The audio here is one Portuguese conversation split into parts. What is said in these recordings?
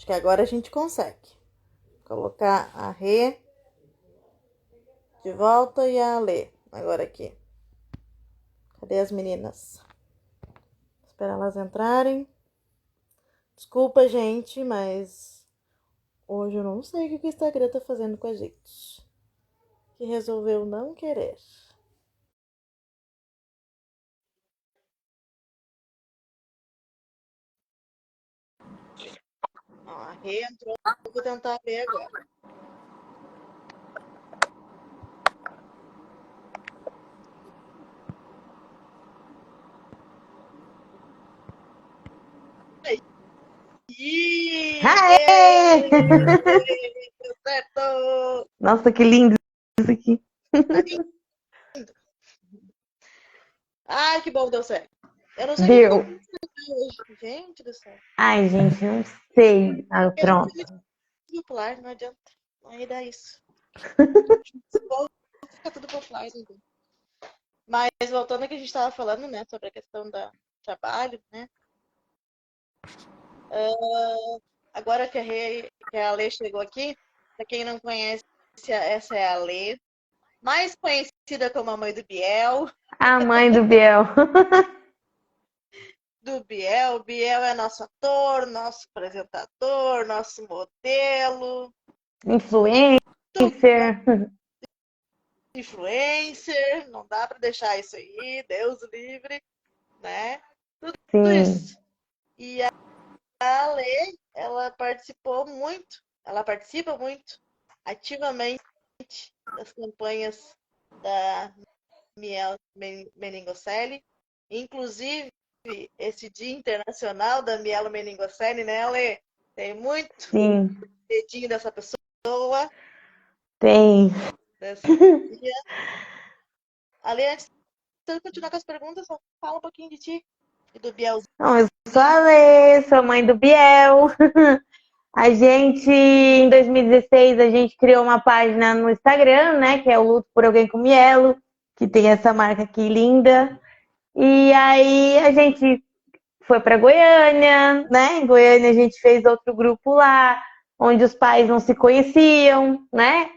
Acho que agora a gente consegue. Colocar a Rê de volta e a Lê. Agora aqui. Cadê as meninas? Esperar elas entrarem. Desculpa, gente, mas hoje eu não sei o que o Instagram tá fazendo com a gente. Que resolveu não querer. Ó, a Rê entrou. Eu vou tentar ver agora. Aê! Deu certo! Nossa, que lindo isso aqui. Ai, que bom que deu certo. Eu não sei o que Deu. aconteceu hoje. Gente do céu. Ai, gente, não sei. Ah, Eu não pronto. sei popular, não adianta. Aí dá isso. Fica tudo popular, então. Mas voltando ao que a gente estava falando, né, sobre a questão do trabalho, né? Agora que a Lê chegou aqui, para quem não conhece, essa é a Lê, mais conhecida como a mãe do Biel. A mãe do Biel. Do Biel. O Biel é nosso ator, nosso apresentador, nosso modelo, Influencer. tudo, influencer, não dá para deixar isso aí, Deus livre, né? Tudo Sim, isso. E a Lê, ela participa muito ativamente das campanhas da Miel Meningocele, inclusive esse Dia Internacional da Mielo Meningocele, né, Lê? Tem muito sim, dedinho dessa pessoa, tem. desse dia. Ale, antes de continuar com as perguntas, só fala um pouquinho de ti e do Bielzinho. Não, eu sou a Lê, sou mãe do Biel. A gente, em 2016, a gente criou uma página no Instagram, né, que é o Luto por Alguém com Mielo, que tem essa marca aqui linda. E aí a gente foi para Goiânia, né? Em Goiânia a gente fez outro grupo lá, onde os pais não se conheciam, né?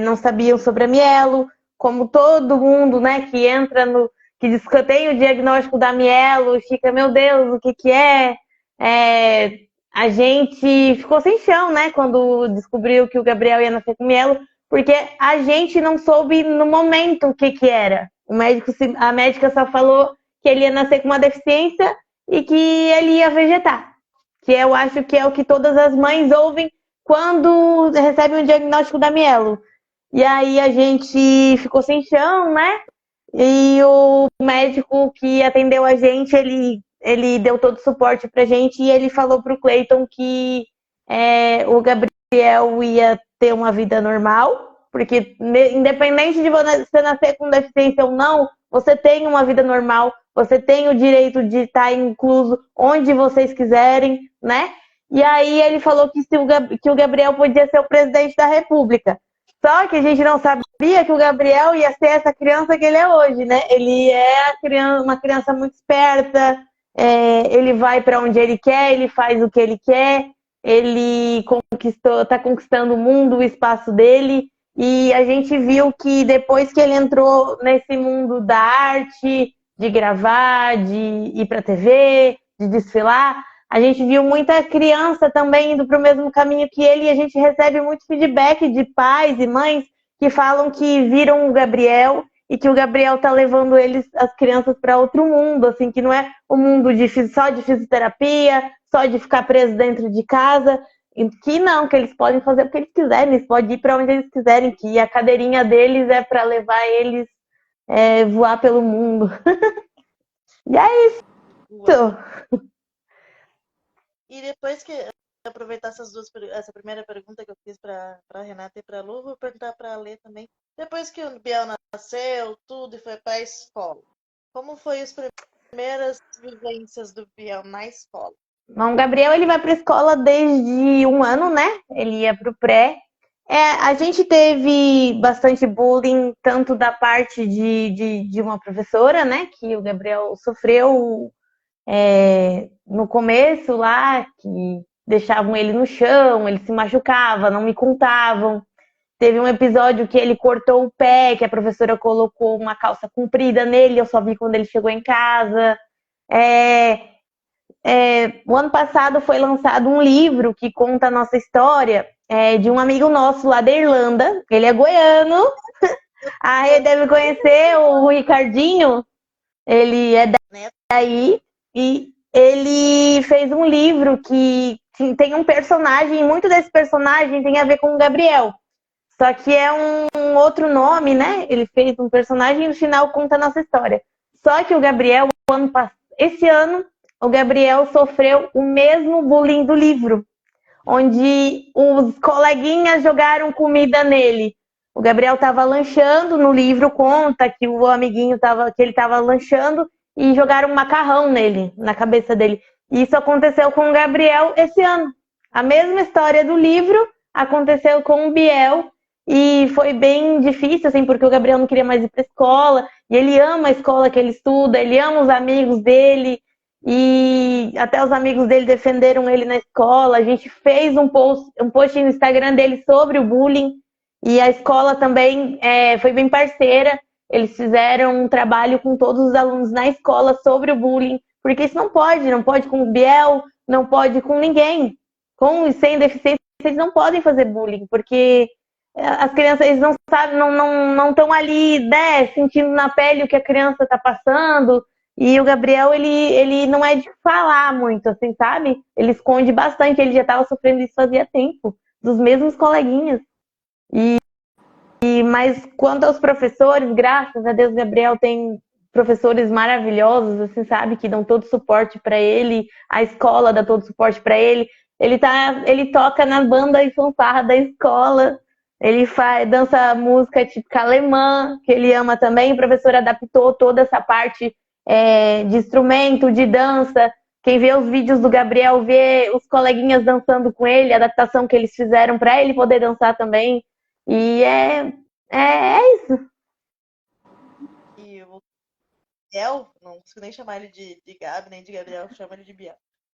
Não sabiam sobre a mielo, como todo mundo, né? Que entra no, que diz que tem o diagnóstico da mielo, fica, meu Deus, o que que é? A gente ficou sem chão, né? Quando descobriu que o Gabriel ia nascer com mielo, porque a gente não soube no momento o que que era. A médica só falou que ele ia nascer com uma deficiência e que ele ia vegetar. Que eu acho que é o que todas as mães ouvem quando recebem o diagnóstico da mielo. E aí a gente ficou sem chão, né? E o médico que atendeu a gente, ele deu todo o suporte pra gente e ele falou pro Cleiton que o Gabriel ia ter uma vida normal, porque independente de você nascer com deficiência ou não, você tem uma vida normal, você tem o direito de estar incluso onde vocês quiserem, né? E aí ele falou que o Gabriel podia ser o presidente da República. Só que a gente não sabia que o Gabriel ia ser essa criança que ele é hoje, né? Ele é uma criança muito esperta, ele vai para onde ele quer, ele faz o que ele quer, ele está conquistando o mundo, o espaço dele. E a gente viu que depois que ele entrou nesse mundo da arte, de gravar, de ir para a TV, de desfilar, a gente viu muita criança também indo para o mesmo caminho que ele e a gente recebe muito feedback de pais e mães que falam que viram o Gabriel e que o Gabriel está levando as crianças para outro mundo, assim, que não é o mundo só de fisioterapia, só de ficar preso dentro de casa, que não, que eles podem fazer o que eles quiserem, eles podem ir para onde eles quiserem, que a cadeirinha deles é para levar eles voar pelo mundo. E é isso. Uau. E depois que aproveitar essa primeira pergunta que eu fiz para Renata e para Lu, vou perguntar para a Lê também. Depois que o Biel nasceu, tudo e foi para a escola, como foi as primeiras vivências do Biel na escola? Bom, o Gabriel ele vai para a escola desde 1 ano, né? Ele ia para o pré. A gente teve bastante bullying, tanto da parte de uma professora, né? Que o Gabriel sofreu no começo lá, que deixavam ele no chão, ele se machucava, não me contavam. Teve um episódio que ele cortou o pé, que a professora colocou uma calça comprida nele, eu só vi quando ele chegou em casa. O ano passado foi lançado um livro que conta a nossa história, de um amigo nosso lá da Irlanda. Ele é goiano. A Rê deve conhecer o Ricardinho. Ele é daí. E ele fez um livro que tem um personagem, muito desse personagem tem a ver com o Gabriel. Só que é um outro nome, né? Ele fez um personagem e no final conta a nossa história. Só que o Gabriel, esse ano, o Gabriel sofreu o mesmo bullying do livro, onde os coleguinhas jogaram comida nele. O Gabriel estava lanchando, no livro conta que o amiguinho que ele estava lanchando e jogaram um macarrão nele, na cabeça dele. E isso aconteceu com o Gabriel esse ano. A mesma história do livro aconteceu com o Biel. E foi bem difícil, assim, porque o Gabriel não queria mais ir para a escola. E ele ama a escola que ele estuda, ele ama os amigos dele. E até os amigos dele defenderam ele na escola. A gente fez um post no Instagram dele sobre o bullying. E a escola também foi bem parceira. Eles fizeram um trabalho com todos os alunos na escola sobre o bullying. Porque isso não pode com o Biel, não pode com ninguém. Com e sem deficiência, eles não podem fazer bullying, porque as crianças, eles não sabem, não estão ali, né, sentindo na pele o que a criança está passando. E o Gabriel, ele não é de falar muito, assim, sabe? Ele esconde bastante, ele já estava sofrendo isso fazia tempo, dos mesmos coleguinhas. Mas quanto aos professores, graças a Deus, o Gabriel tem professores maravilhosos, assim, sabe? Que dão todo suporte para ele, a escola dá todo suporte para ele. Ele toca na banda e fanfarra da escola. Ele dança música típica alemã, que ele ama também. O professor adaptou toda essa parte de instrumento, de dança. Quem vê os vídeos do Gabriel vê os coleguinhas dançando com ele, a adaptação que eles fizeram para ele poder dançar também. E é isso. E o Biel, não consigo nem chamar ele de Gabi, nem de Gabriel, chama ele de Biel.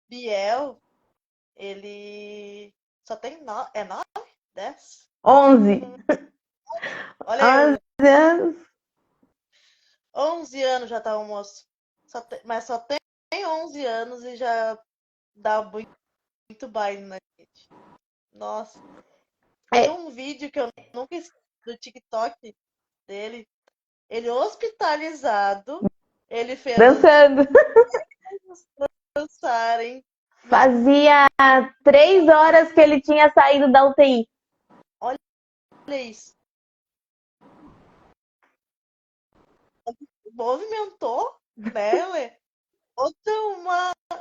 Biel, ele só tem 9, 10? 11. Olha, 11 anos. 11 anos já tá o moço. Mas só tem 11 anos e já dá muito baile na gente. Nossa. Tem um vídeo que eu nunca esqueci do TikTok dele. Ele hospitalizado. Ele fez Dançando. dançarem. Fazia 3 horas que ele tinha saído da UTI. Olha isso. Movimentou, né, Lê? Outra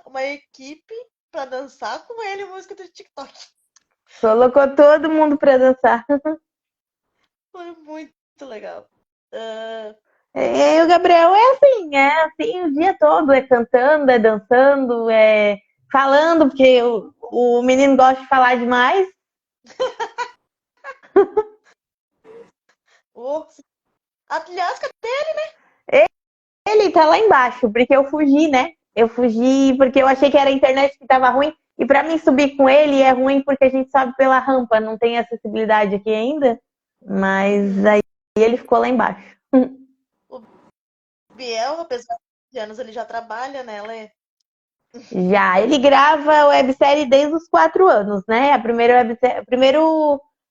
uma equipe pra dançar com ele música do TikTok. Colocou todo mundo pra dançar. Foi muito legal. O Gabriel é assim o dia todo, cantando, dançando, falando, porque o menino gosta de falar demais. Aliás, cadê ele, né? Ele tá lá embaixo, porque eu fugi, né? Eu fugi porque eu achei que era a internet que tava ruim. E pra mim subir com ele é ruim porque a gente sobe pela rampa, não tem acessibilidade aqui ainda. Mas aí ele ficou lá embaixo. O Biel, apesar de anos, ele já trabalha, né, Lê? Já, ele grava websérie desde os 4 anos, né? A primeira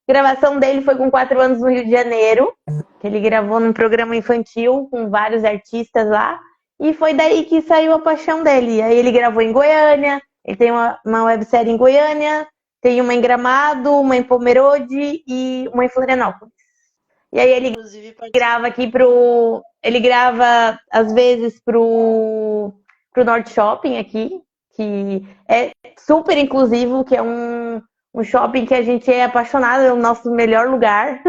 gravação dele foi com 4 anos no Rio de Janeiro, que ele gravou num programa infantil com vários artistas lá, e foi daí que saiu a paixão dele. Aí ele gravou em Goiânia, ele tem uma websérie em Goiânia, tem uma em Gramado, uma em Pomerode e uma em Florianópolis. E aí ele grava aqui ele grava às vezes pro Norte Shopping aqui, que é super inclusivo, que é um shopping que a gente é apaixonado, é o nosso melhor lugar.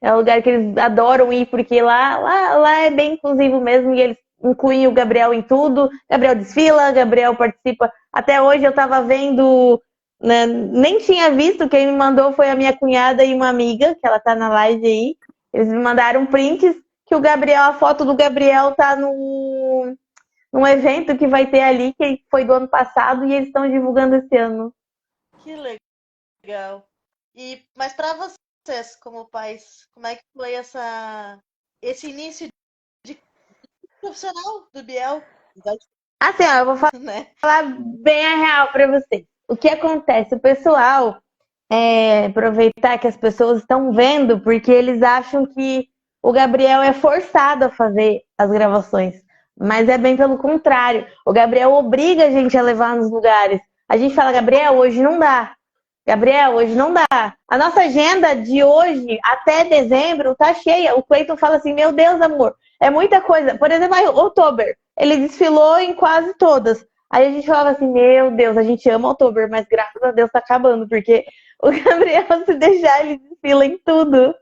É um lugar que eles adoram ir, porque lá é bem inclusivo mesmo, e eles incluem o Gabriel em tudo. Gabriel desfila, Gabriel participa. Até hoje eu estava vendo, né, nem tinha visto, quem me mandou foi a minha cunhada e uma amiga, que ela tá na live aí. Eles me mandaram prints que a foto do Gabriel tá num evento que vai ter ali, que foi do ano passado, e eles estão divulgando esse ano. Que legal. Mas para vocês, como pais, como é que foi esse início de profissional do Biel? Assim, ó, eu vou Né? falar bem a real pra vocês. O que acontece? O pessoal aproveitar que as pessoas estão vendo, porque eles acham que o Gabriel é forçado a fazer as gravações. Mas é bem pelo contrário. O Gabriel obriga a gente a levar nos lugares. A gente fala, Gabriel, hoje não dá. Gabriel, hoje não dá. A nossa agenda de hoje até dezembro tá cheia. O Cleiton fala assim, meu Deus, amor, é muita coisa. Por exemplo, outubro, ele desfilou em quase todas. Aí a gente falava assim, meu Deus, a gente ama outubro, mas graças a Deus tá acabando, porque o Gabriel, se deixar, ele desfila em tudo.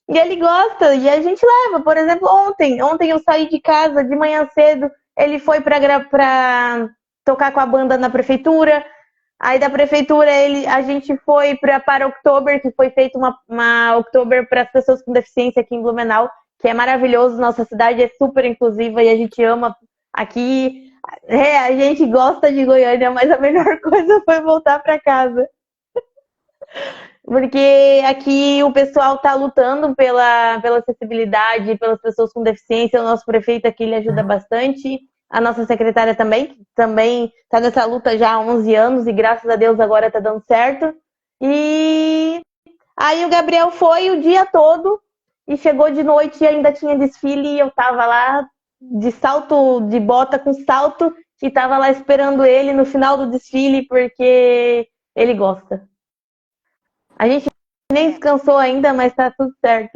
E ele gosta, e a gente leva. Por exemplo, ontem eu saí de casa de manhã cedo, ele foi pra tocar com a banda na prefeitura. Aí da prefeitura a gente foi para Oktober, que foi feita uma Oktober para as pessoas com deficiência aqui em Blumenau, que é maravilhoso. Nossa cidade é super inclusiva e a gente ama aqui. A gente gosta de Goiânia, mas a melhor coisa foi voltar para casa. Porque aqui o pessoal está lutando pela acessibilidade, pelas pessoas com deficiência. O nosso prefeito aqui ele ajuda bastante. A nossa secretária também está nessa luta já há 11 anos e graças a Deus agora está dando certo. E aí o Gabriel foi o dia todo e chegou de noite e ainda tinha desfile e eu estava lá de salto, de bota com salto e estava lá esperando ele no final do desfile porque ele gosta. A gente nem descansou ainda, mas tá tudo certo.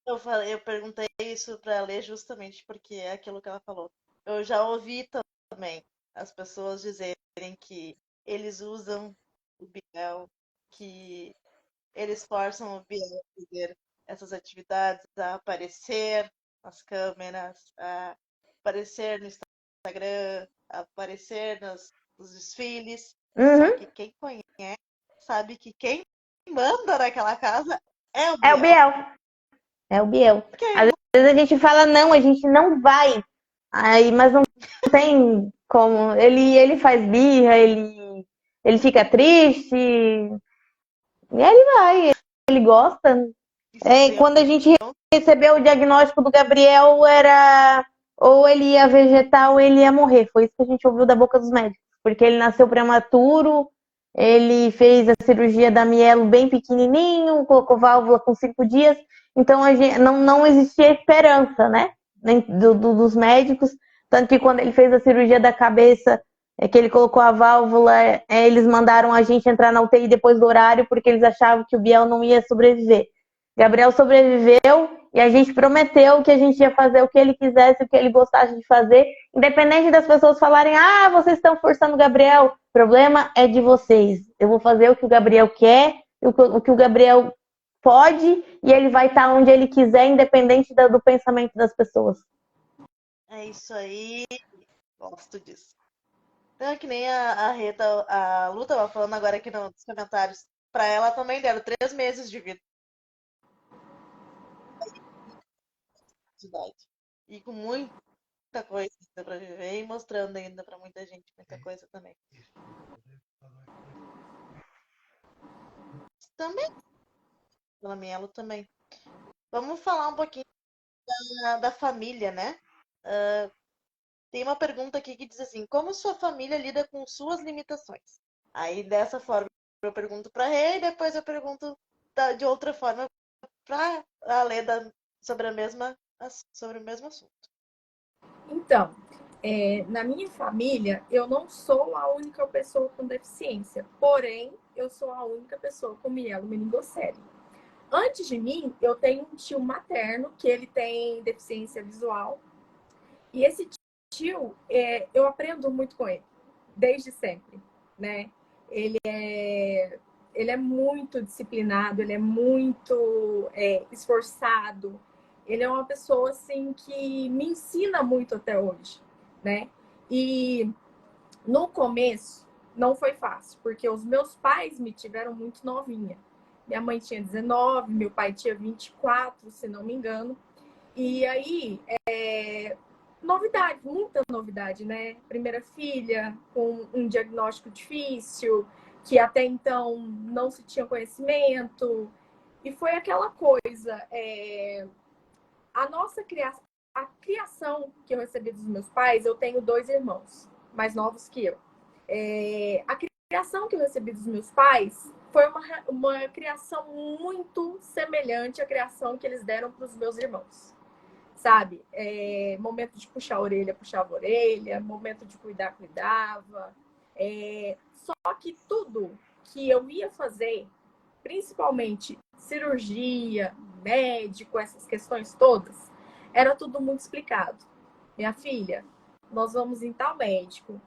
Eu perguntei isso para ela justamente porque é aquilo que ela falou. Eu já ouvi também as pessoas dizerem que eles usam o Biel, que eles forçam o Biel a fazer essas atividades, a aparecer nas câmeras, a aparecer no Instagram, a aparecer nos desfiles. Só Uhum. que quem conhece sabe que quem manda naquela casa é o É o Biel. Biel. É o Biel. Às vezes a gente fala, não, a gente não vai. Aí, mas não tem como. Ele faz birra, ele fica triste. E ele vai, ele gosta. Quando a gente recebeu o diagnóstico do Gabriel, era ou ele ia vegetar ou ele ia morrer. Foi isso que a gente ouviu da boca dos médicos. Porque ele nasceu prematuro, ele fez a cirurgia da mielo bem pequenininho, colocou válvula com 5 dias. Então a gente, não existia esperança, né? Dos médicos. Tanto que quando ele fez a cirurgia da cabeça, que ele colocou a válvula, eles mandaram a gente entrar na UTI depois do horário, porque eles achavam que o Biel não ia sobreviver. Gabriel sobreviveu e a gente prometeu que a gente ia fazer o que ele quisesse, o que ele gostasse de fazer, independente das pessoas falarem, vocês estão forçando o Gabriel. O problema é de vocês. Eu vou fazer o que o Gabriel quer, o que o Gabriel pode, e ele vai estar onde ele quiser, independente do pensamento das pessoas. É isso aí, gosto disso. Então, é que nem a Rita, a Lu tava falando agora aqui nos comentários. Pra ela também deram 3 meses de vida. De idade. E com muita coisa ainda pra viver e mostrando ainda pra muita gente muita coisa também. Também, pela minha, Lu também. Vamos falar um pouquinho da família, né? Tem uma pergunta aqui que diz assim: como sua família lida com suas limitações? Aí dessa forma eu pergunto para Rê e depois eu pergunto de outra forma para a Leda sobre sobre o mesmo assunto. Então, na minha família, eu não sou a única pessoa com deficiência, porém, eu sou a única pessoa com mielomeningocele. Antes de mim, eu tenho um tio materno que ele tem deficiência visual. E esse tio, eu aprendo muito com ele, desde sempre, né? Ele é muito disciplinado, ele é muito esforçado. Ele é uma pessoa, assim, que me ensina muito até hoje, né? E no começo, não foi fácil, porque os meus pais me tiveram muito novinha. Minha mãe tinha 19, meu pai tinha 24, se não me engano. E aí, novidade, muita novidade, né? Primeira filha, com um diagnóstico difícil, que até então não se tinha conhecimento. E foi aquela coisa, a criação que eu recebi dos meus pais, eu tenho 2 irmãos mais novos que eu. A criação que eu recebi dos meus pais foi uma criação muito semelhante à criação que eles deram para os meus irmãos. Sabe? Momento de puxar a orelha, puxava a orelha, momento de cuidar, cuidava. Só que tudo que eu ia fazer, principalmente cirurgia, médico, essas questões todas, era tudo muito explicado. Minha filha, nós vamos em tal médico,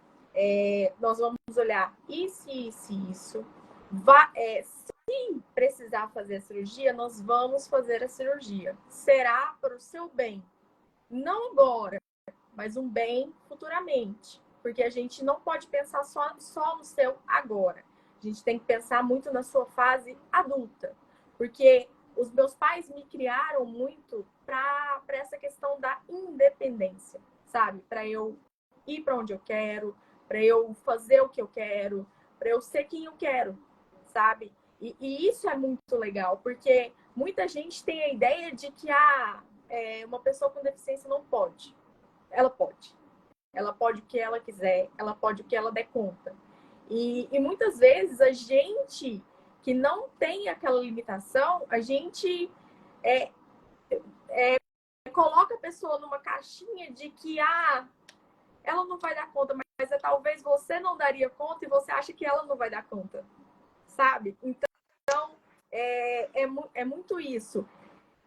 nós vamos olhar isso, isso e isso. Se precisar fazer a cirurgia, nós vamos fazer a cirurgia. Será para o seu bem. Não agora, mas um bem futuramente. Porque a gente não pode pensar só no seu agora. A gente tem que pensar muito na sua fase adulta. Porque os meus pais me criaram muito para essa questão da independência, sabe? Para eu ir para onde eu quero, para eu fazer o que eu quero, para eu ser quem eu quero, sabe? E isso é muito legal, porque muita gente tem a ideia de que uma pessoa com deficiência não pode. Ela pode. Ela pode o que ela quiser, ela pode o que ela der conta. E muitas vezes a gente que não tem aquela limitação, a gente coloca a pessoa numa caixinha de que ela não vai dar conta, mas talvez você não daria conta e você acha que ela não vai dar conta, sabe? Então, é muito isso.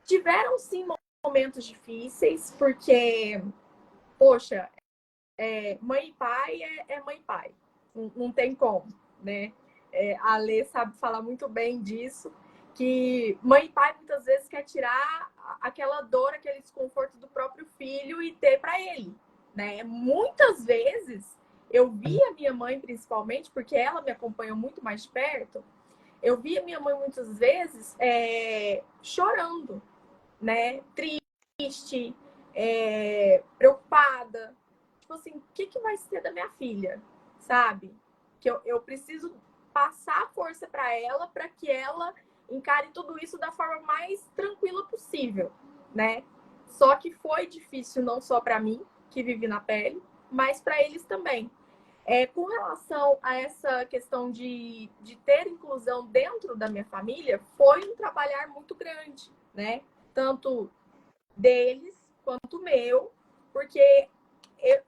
Tiveram, sim, momentos difíceis, porque, poxa, mãe e pai é mãe e pai. Não tem como, né? A Lê sabe falar muito bem disso, que mãe e pai muitas vezes quer tirar aquela dor, aquele desconforto do próprio filho e ter para ele, né? Muitas vezes eu vi a minha mãe, principalmente, porque ela me acompanhou muito mais de perto, eu vi a minha mãe muitas vezes chorando, né? Triste, preocupada. Tipo assim, o que vai ser da minha filha, sabe? Que eu preciso passar a força para ela, para que ela encare tudo isso da forma mais tranquila possível, né? Só que foi difícil não só para mim, que vivi na pele, mas para eles também. Com relação a essa questão de ter inclusão dentro da minha família, foi um trabalhar muito grande, né? Tanto deles quanto meu, porque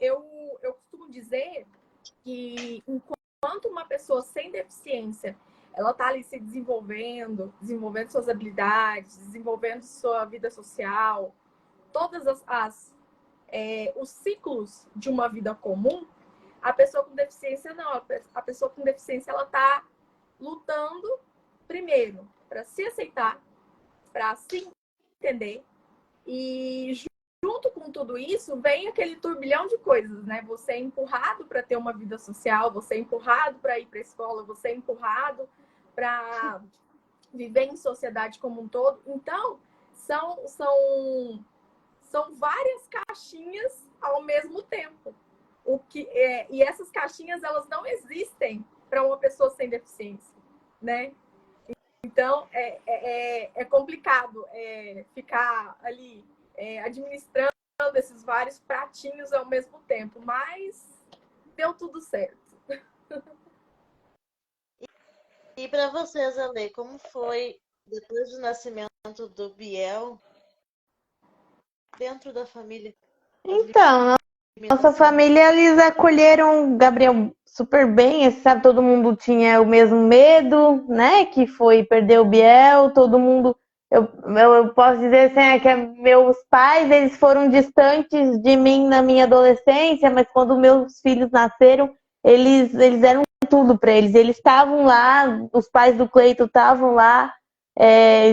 eu costumo dizer que enquanto uma pessoa sem deficiência ela está ali se desenvolvendo suas habilidades, desenvolvendo sua vida social, todas os ciclos de uma vida comum, a pessoa com deficiência não. A pessoa com deficiência ela está lutando primeiro para se aceitar, para se entender, e junto com tudo isso vem aquele turbilhão de coisas, né? Você é empurrado para ter uma vida social, você é empurrado para ir para a escola, você é empurrado para viver em sociedade como um todo. Então, são várias caixinhas ao mesmo tempo. E essas caixinhas, elas não existem para uma pessoa sem deficiência, né? Então, é complicado ficar ali administrando esses vários pratinhos ao mesmo tempo, mas deu tudo certo. E para vocês, Ale, como foi depois do nascimento do Biel dentro da família? Então, nossa família, eles acolheram o Gabriel super bem, sabe? Todo mundo tinha o mesmo medo, né? Que foi perder o Biel, todo mundo... Eu posso dizer assim, que meus pais, eles foram distantes de mim na minha adolescência, mas quando meus filhos nasceram, eles eram tudo para eles. Eles estavam lá, os pais do Cleiton estavam lá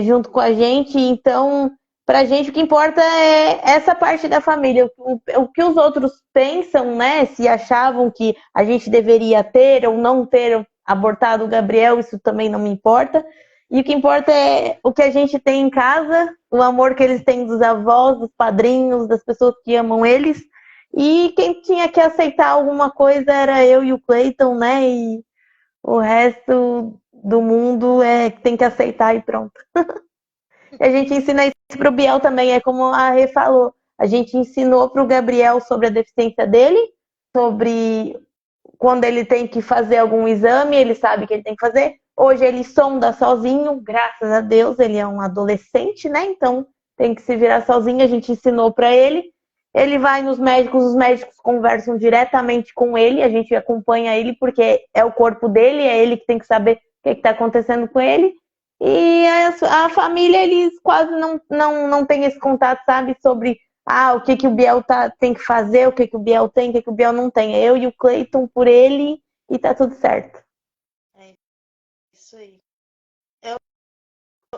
junto com a gente, então... Pra gente, o que importa é essa parte da família. O que os outros pensam, né? Se achavam que a gente deveria ter ou não ter abortado o Gabriel, isso também não me importa. E o que importa é o que a gente tem em casa, o amor que eles têm dos avós, dos padrinhos, das pessoas que amam eles. E quem tinha que aceitar alguma coisa era eu e o Cleiton, né? E O resto do mundo tem que aceitar e pronto. E a gente ensina isso pro Biel também, é como a Rê falou. A gente ensinou pro Gabriel sobre a deficiência dele, sobre quando ele tem que fazer algum exame, ele sabe que ele tem que fazer. Hoje ele sonda sozinho, graças a Deus, ele é um adolescente, né? Então tem que se virar sozinho, a gente ensinou para ele. Ele vai nos médicos, os médicos conversam diretamente com ele, a gente acompanha ele porque é o corpo dele, é ele que tem que saber o que está acontecendo com ele. E a família, eles quase não têm esse contato, sabe, sobre o que o Biel tem que fazer, o que o Biel tem, o que o Biel não tem. Eu e o Cleiton por ele e tá tudo certo. É isso aí.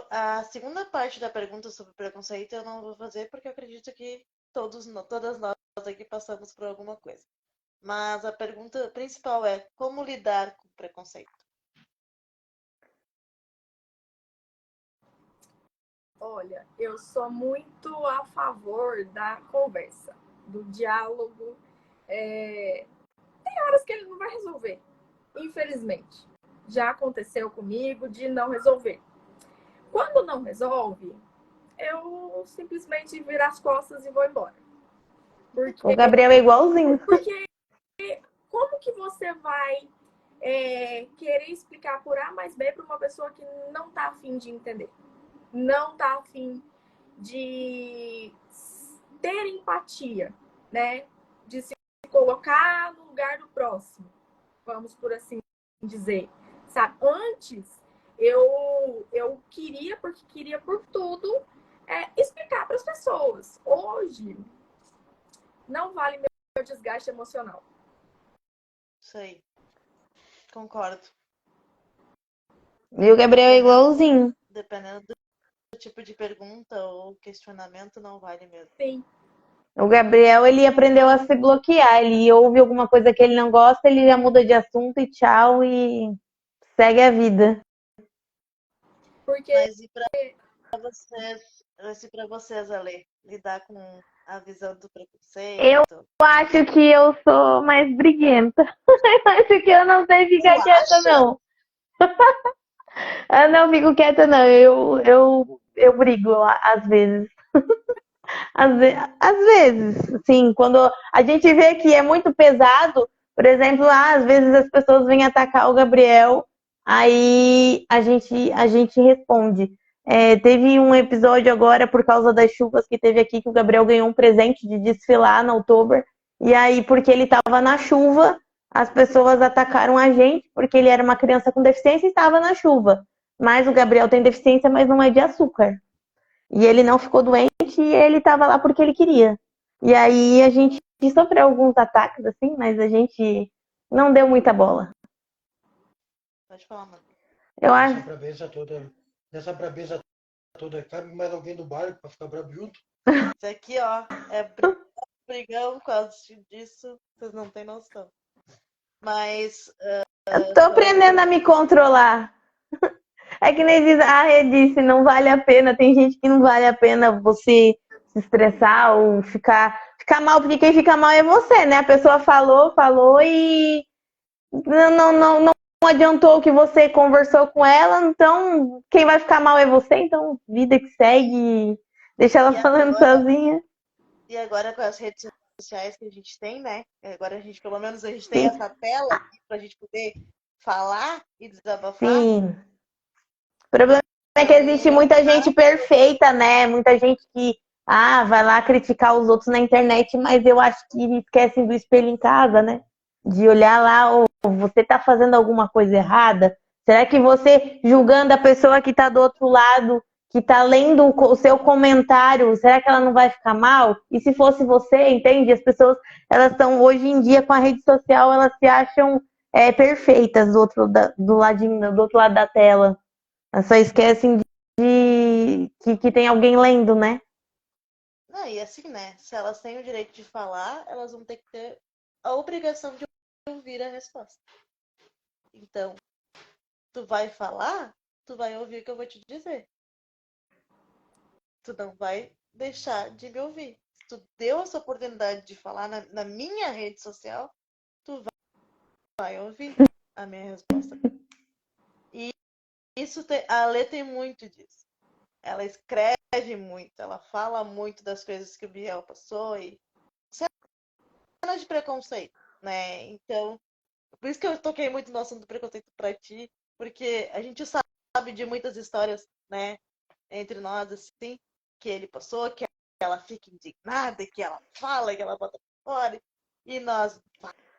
A segunda parte da pergunta sobre preconceito eu não vou fazer porque eu acredito que todas nós aqui passamos por alguma coisa. Mas a pergunta principal é como lidar com preconceito? Olha, eu sou muito a favor da conversa, do diálogo. Tem horas que ele não vai resolver, infelizmente. Já aconteceu comigo de não resolver. Quando não resolve, eu simplesmente viro as costas e vou embora. O Gabriel é igualzinho. Porque como que você vai querer explicar por A mais B para uma pessoa que não está afim de entender? Não está afim de ter empatia, né? De se colocar no lugar do próximo, vamos por assim dizer. Sabe? Antes, eu queria, porque queria por tudo, explicar para as pessoas. Hoje, não vale meu desgaste emocional. Isso aí. Concordo. E o Gabriel é igualzinho. Dependendo do tipo de pergunta ou questionamento, não vale mesmo. Sim. O Gabriel, ele aprendeu a se bloquear. Ele ouve alguma coisa que ele não gosta, ele já muda de assunto e tchau e segue a vida. Porque Mas e para vocês, Ale, lidar com a visão do preconceito? Eu acho que eu sou mais briguenta. Eu acho que eu não sei ficar quieta, não. Eu não fico quieta, não. Eu brigo às vezes. Às vezes, assim, quando a gente vê que é muito pesado, por exemplo, às vezes as pessoas vêm atacar o Gabriel, aí a gente responde. Teve um episódio agora, por causa das chuvas que teve aqui, que o Gabriel ganhou um presente de desfilar na Outubro, e aí, porque ele estava na chuva, as pessoas atacaram a gente, porque ele era uma criança com deficiência e estava na chuva. Mas o Gabriel tem deficiência, mas não é de açúcar. E ele não ficou doente e ele estava lá porque ele queria. E aí a gente sofreu alguns ataques, assim, mas a gente não deu muita bola. Pode falar, mano. Eu acho. Nessa brabeza toda, cabe mais alguém no barco pra ficar brabo junto? Isso aqui, ó, é brigão por causa disso, vocês não têm noção. Mas. Eu tô aprendendo a me controlar. É que nem a Rê disse, não vale a pena. Tem gente que não vale a pena você se estressar ou ficar mal, porque quem fica mal é você, né? A pessoa falou e não adiantou o que você conversou com ela, então quem vai ficar mal é você, então vida que segue, deixa ela falando sozinha. E agora com as redes sociais que a gente tem, né? Agora pelo menos a gente tem essa tela pra gente poder falar e desabafar. Sim. O problema é que existe muita gente perfeita, né? Muita gente que vai lá criticar os outros na internet, mas eu acho que esquecem do espelho em casa, né? De olhar lá, você tá fazendo alguma coisa errada? Será que você, julgando a pessoa que tá do outro lado, que tá lendo o seu comentário, será que ela não vai ficar mal? E se fosse você, entende? As pessoas, elas estão hoje em dia com a rede social, elas se acham perfeitas do outro lado da tela. Elas só esquecem que tem alguém lendo, né? Não, e assim, né? Se elas têm o direito de falar, elas vão ter que ter a obrigação de ouvir a resposta. Então, tu vai falar, tu vai ouvir o que eu vou te dizer. Tu não vai deixar de me ouvir. Se tu deu essa oportunidade de falar na minha rede social, tu vai ouvir a minha resposta. a Lê tem muito disso. Ela escreve muito, ela fala muito das coisas que o Biel passou e cenas de preconceito, né? Então, por isso que eu toquei muito no assunto do preconceito pra ti, porque a gente sabe de muitas histórias, né, entre nós, assim, que ele passou, que ela fica indignada, que ela fala, que ela bota fora, e nós,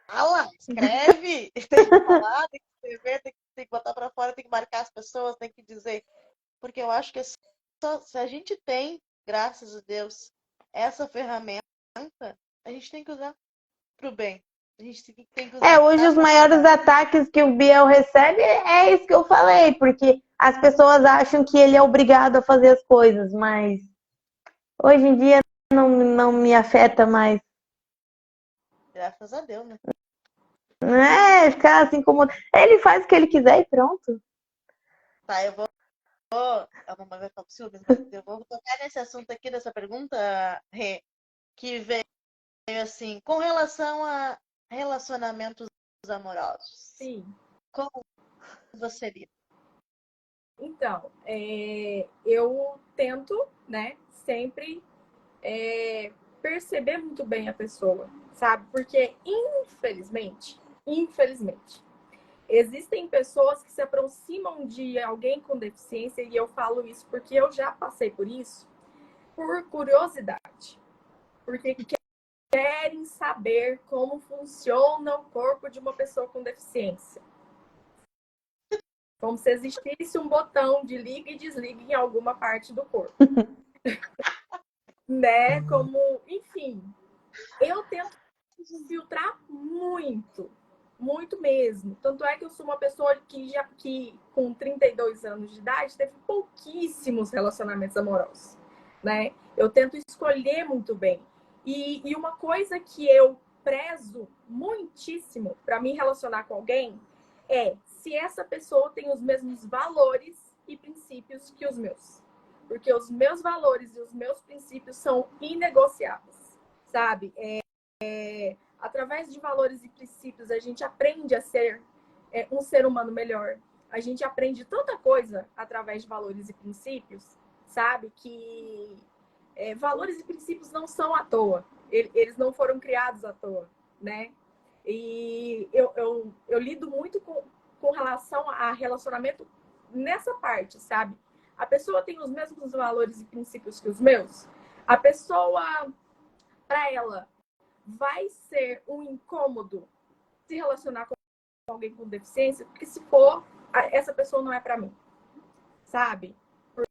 fala, escreve, tem que falar, tem que escrever, tem que botar pra fora, tem que marcar as pessoas, tem que dizer, porque eu acho que é só, se a gente tem, graças a Deus, essa ferramenta, a gente tem que usar pro bem. A gente tem que usar Hoje os pra maiores cuidar. ataques que o Biel recebe é isso que eu falei, porque as pessoas acham que ele é obrigado a fazer as coisas, mas hoje em dia não me afeta mais. Graças a Deus, né? Não é ficar assim como. Ele faz o que ele quiser e pronto. Tá, eu vou. A mamãe vai ficar com ciúmes, mas eu vou tocar nesse assunto aqui, dessa pergunta, Rê, que veio assim, com relação a relacionamentos amorosos. Sim. Como você lida? Então, eu tento, né, sempre perceber muito bem a pessoa, sabe? Porque, infelizmente, existem pessoas que se aproximam de alguém com deficiência, e eu falo isso porque eu já passei por isso, por curiosidade. Porque querem saber como funciona o corpo de uma pessoa com deficiência. Como se existisse um botão de liga e desliga em alguma parte do corpo. Né? Como, enfim, eu tento filtrar muito, muito mesmo. Tanto é que eu sou uma pessoa que com 32 anos de idade, teve pouquíssimos relacionamentos amorosos, né? Eu tento escolher muito bem. E uma coisa que eu prezo muitíssimo para me relacionar com alguém é se essa pessoa tem os mesmos valores e princípios que os meus. Porque os meus valores e os meus princípios são inegociáveis, sabe? Através de valores e princípios, a gente aprende a ser um ser humano melhor. A gente aprende tanta coisa através de valores e princípios, sabe? Que valores e princípios não são à toa. Eles não foram criados à toa, né? E eu lido muito com relação a relacionamento nessa parte, sabe? A pessoa tem os mesmos valores e princípios que os meus. A pessoa, para ela, vai ser um incômodo se relacionar com alguém com deficiência, porque se for, essa pessoa não é para mim, sabe?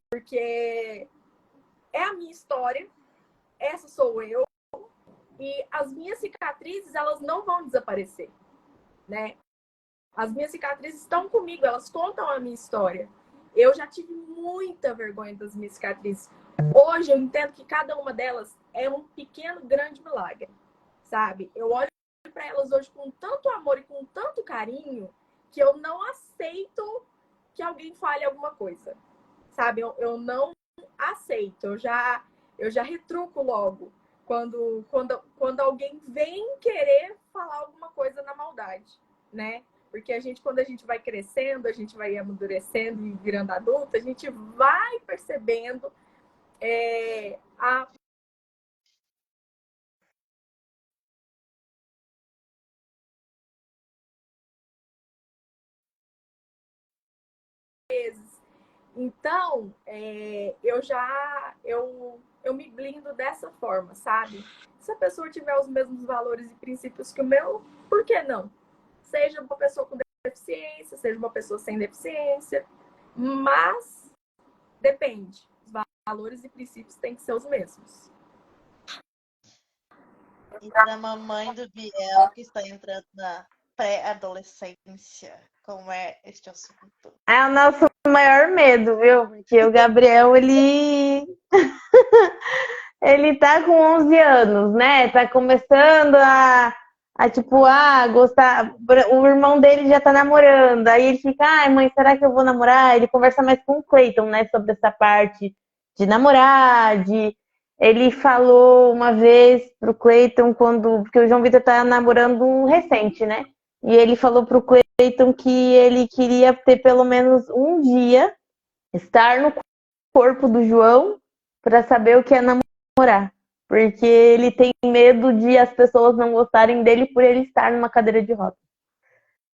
Porque é a minha história, essa sou eu, e as minhas cicatrizes, elas não vão desaparecer, né? As minhas cicatrizes estão comigo, elas contam a minha história. Eu já tive muita vergonha das minhas cicatrizes. Hoje eu entendo que cada uma delas é um pequeno, grande milagre, sabe? Eu olho para elas hoje com tanto amor e com tanto carinho que eu não aceito que alguém fale alguma coisa, sabe? Eu não aceito, eu já retruco logo quando alguém vem querer falar alguma coisa na maldade, né? Porque quando a gente vai crescendo, a gente vai amadurecendo e virando adulta, a gente vai percebendo a vezes. Então, eu me blindo dessa forma, sabe? Se a pessoa tiver os mesmos valores e princípios que o meu, por que não? Seja uma pessoa com deficiência, seja uma pessoa sem deficiência, mas depende. Os valores e princípios têm que ser os mesmos. E para a mamãe do Biel, que está entrando na pré-adolescência, como é este assunto? É o nosso maior medo, viu? Porque o Gabriel, ele tá com 11 anos, né? Tá começando gostar. O irmão dele já tá namorando. Aí ele fica, ai, mãe, será que eu vou namorar? Ele conversa mais com o Cleiton, né? Sobre essa parte de namorar, Ele falou uma vez pro Cleiton, porque o João Vitor tá namorando um recente, né? e ele falou pro Cleiton que ele queria ter pelo menos um dia, estar no corpo do João para saber o que é namorar. Porque ele tem medo de as pessoas não gostarem dele por ele estar numa cadeira de rodas.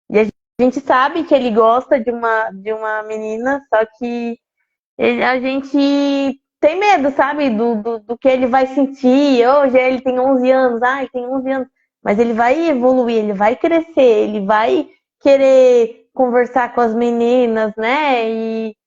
E a gente sabe que ele gosta de uma menina, só que a gente tem medo, sabe? Do que ele vai sentir. Hoje ele tem 11 anos, ele tem 11 anos. Mas ele vai evoluir, ele vai crescer, ele vai querer conversar com as meninas, né? E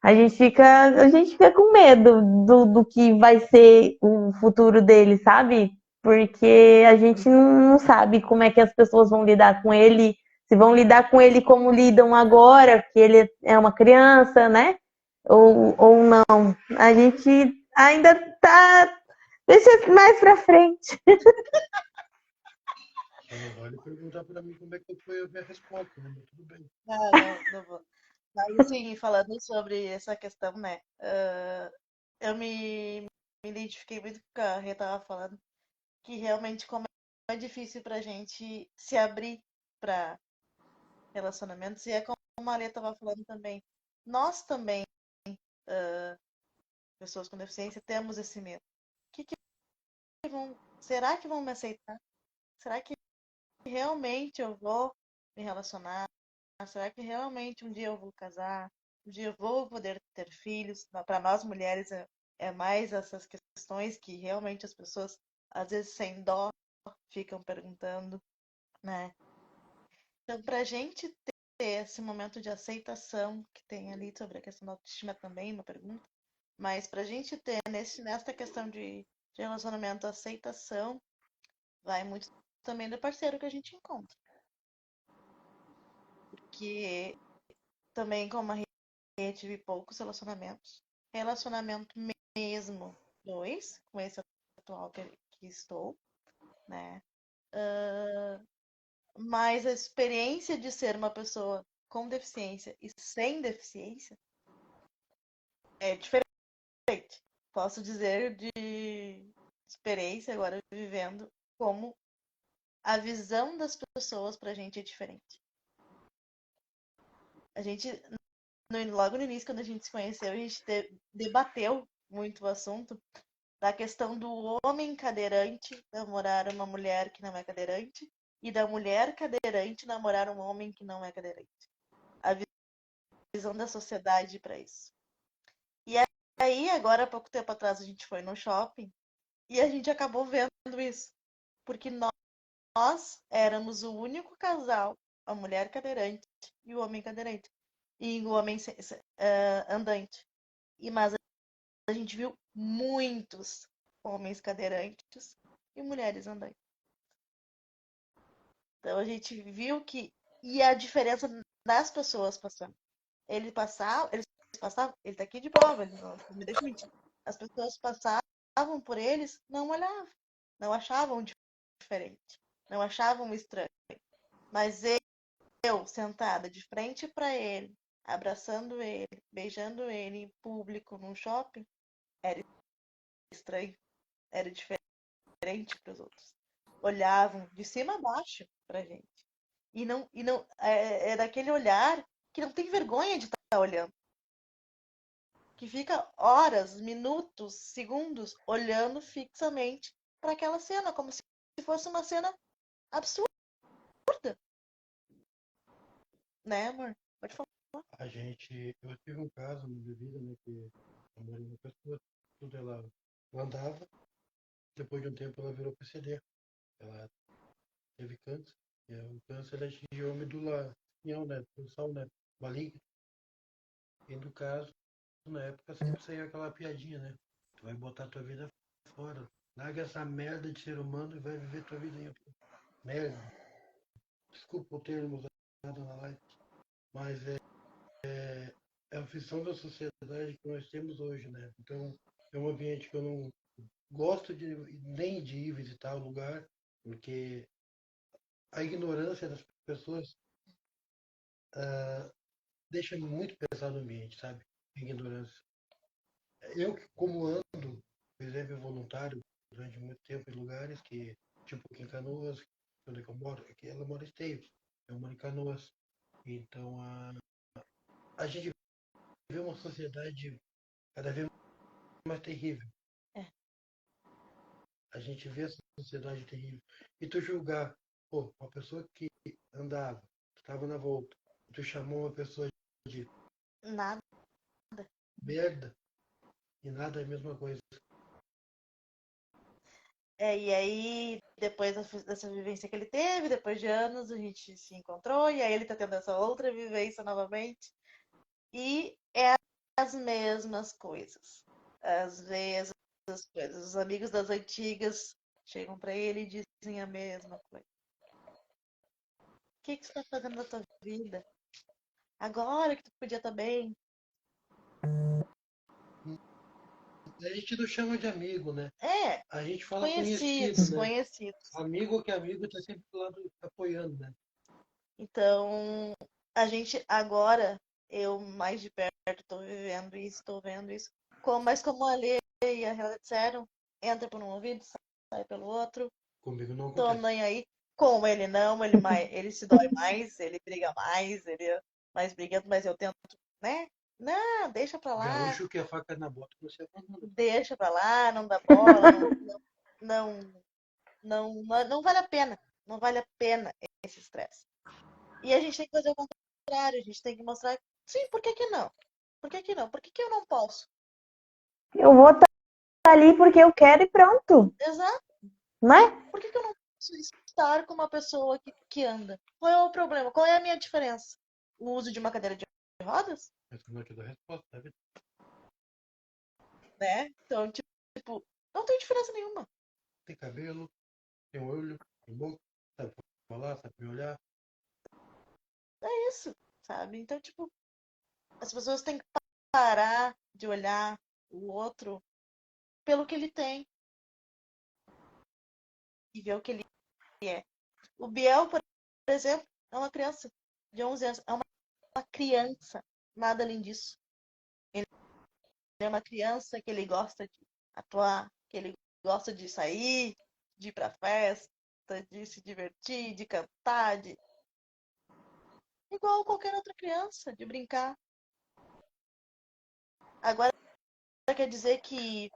a gente fica com medo do que vai ser o futuro dele, sabe? Porque a gente não sabe como é que as pessoas vão lidar com ele, se vão lidar com ele como lidam agora, que ele é uma criança, né? Ou não. A gente ainda tá. Deixa mais pra frente. Só não vale perguntar para mim como é que foi a minha resposta, né? Mas tudo bem. Não vou. Mas assim, falando sobre essa questão, né? Eu me identifiquei muito com o que a Rê tava falando, que realmente como é difícil pra gente se abrir pra relacionamentos, e é como a Rê tava falando também. Nós também, pessoas com deficiência, temos esse medo. Que será que vão me aceitar? Será que realmente eu vou me relacionar? Será que realmente um dia eu vou casar? Um dia eu vou poder ter filhos? Para nós mulheres é mais essas questões que realmente as pessoas, às vezes sem dó, ficam perguntando, né? Então, para a gente ter esse momento de aceitação que tem ali sobre a questão da autoestima também, uma pergunta, mas para a gente ter nesta questão de relacionamento, aceitação, vai muito também do parceiro que a gente encontra. Porque também, como a gente vive poucos relacionamentos, relacionamento mesmo, dois, com esse atual que estou, né? Mas a experiência de ser uma pessoa com deficiência e sem deficiência é diferente. Posso dizer de experiência agora vivendo como a visão das pessoas pra gente é diferente. A gente, logo no início, quando a gente se conheceu, a gente debateu muito o assunto da questão do homem cadeirante namorar uma mulher que não é cadeirante e da mulher cadeirante namorar um homem que não é cadeirante. A visão da sociedade para isso. E aí, agora, há pouco tempo atrás, a gente foi no shopping e a gente acabou vendo isso. Porque nós éramos o único casal, a mulher cadeirante e o homem cadeirante. E o homem andante. Mas a gente viu muitos homens cadeirantes e mulheres andantes. Então a gente viu que. E a diferença das pessoas passando. Eles passavam, ele tá aqui de prova, ele não me deixa mentir. As pessoas passavam por eles, não olhavam, não achavam diferente, não achavam estranho. Mas eu sentada de frente para ele, abraçando ele, beijando ele em público, num shopping, era estranho, era diferente para os outros. Olhavam de cima a baixo pra gente. E não é daquele olhar que não tem vergonha de estar olhando. Que fica horas, minutos, segundos olhando fixamente para aquela cena, como se fosse uma cena absurda, né, amor? Pode falar. Eu tive um caso na minha vida, né, que a mulher uma pessoa, tudo ela andava, depois de um tempo ela virou PCD. Ela teve câncer, e o câncer atingiu a medula espinhal, né, pulsão, né, maligna. E no caso, na época sempre saía aquela piadinha, né? Tu vai botar tua vida fora. Larga essa merda de ser humano e vai viver tua vida em outra merda. Desculpa o termo usado na live, mas é a função da sociedade que nós temos hoje, né? Então, é um ambiente que eu não gosto nem de ir visitar o lugar, porque a ignorância das pessoas deixa muito pesado o ambiente, sabe? A ignorância. Eu, como ando, por exemplo, voluntário durante muito tempo em lugares que, tipo aqui em Canoas, onde eu moro, aqui ela mora em Esteio. eu moro em Canoas. Então a gente vê uma sociedade cada vez mais terrível. É. A gente vê essa sociedade terrível. E tu julgar, pô, uma pessoa que andava, tu estava na volta, tu chamou uma pessoa de Nada. merda, e nada é a mesma coisa. E aí, depois dessa vivência que ele teve, depois de anos, a gente se encontrou, e aí ele tá tendo essa outra vivência novamente. E é as mesmas coisas. As mesmas coisas. Os amigos das antigas chegam pra ele e dizem a mesma coisa. O que você tá fazendo na tua vida? Agora que tu podia estar bem. A gente não chama de amigo, né? É, A gente fala conhecido, conhecidos, né? conhecidos. Amigo que amigo tá sempre do lado apoiando, né? Então, a gente agora, eu mais de perto estou vivendo isso, estou vendo isso. Mas como a Lê e a Renan disseram, entra por um ouvido, sai pelo outro, Comigo não tô acontece. nem aí. Com ele não, ele se dói mais, ele briga mais, ele é mais briguento, mas eu tento, né? Não, deixa pra lá, Gaúcho que a faca na bota, você abandona. deixa pra lá, não dá bola, não, não vale a pena. Não vale a pena esse estresse. E a gente tem que fazer o contrário, a gente tem que mostrar, sim, por que que não? Por que que não? Por que que eu não posso? Eu vou estar ali porque eu quero e pronto, Exato. né? Por que que eu não posso estar com uma pessoa que anda? Qual é o problema? Qual é a minha diferença? O uso de uma cadeira de rodas? Essa não te dá resposta, tá vendo? Né? Então, tipo, não tem diferença nenhuma. Tem cabelo, tem olho, tem boca, sabe falar, sabe me olhar. É isso, sabe? Então, tipo, as pessoas têm que parar de olhar o outro pelo que ele tem e ver o que ele é. O Biel, por exemplo, é uma criança de 11 anos. É uma criança, nada além disso. Ele é uma criança que ele gosta de atuar, que ele gosta de sair, de ir pra festa, de se divertir, de cantar, igual qualquer outra criança, de brincar. Agora quer dizer que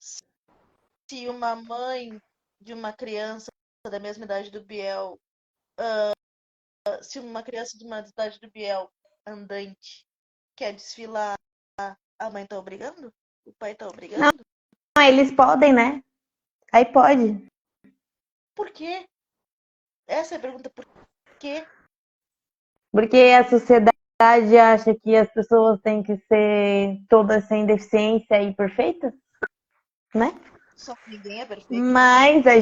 se uma mãe de uma criança da mesma idade do Biel, se uma criança de uma idade do Biel andante quer desfilar, a mãe tá obrigando? O pai tá Não, obrigando? eles podem, né? Aí pode. Por quê? Essa é a pergunta. Por quê? Porque a sociedade acha que as pessoas têm que ser todas sem deficiência e perfeitas, né? Só que ninguém é perfeito. Mas a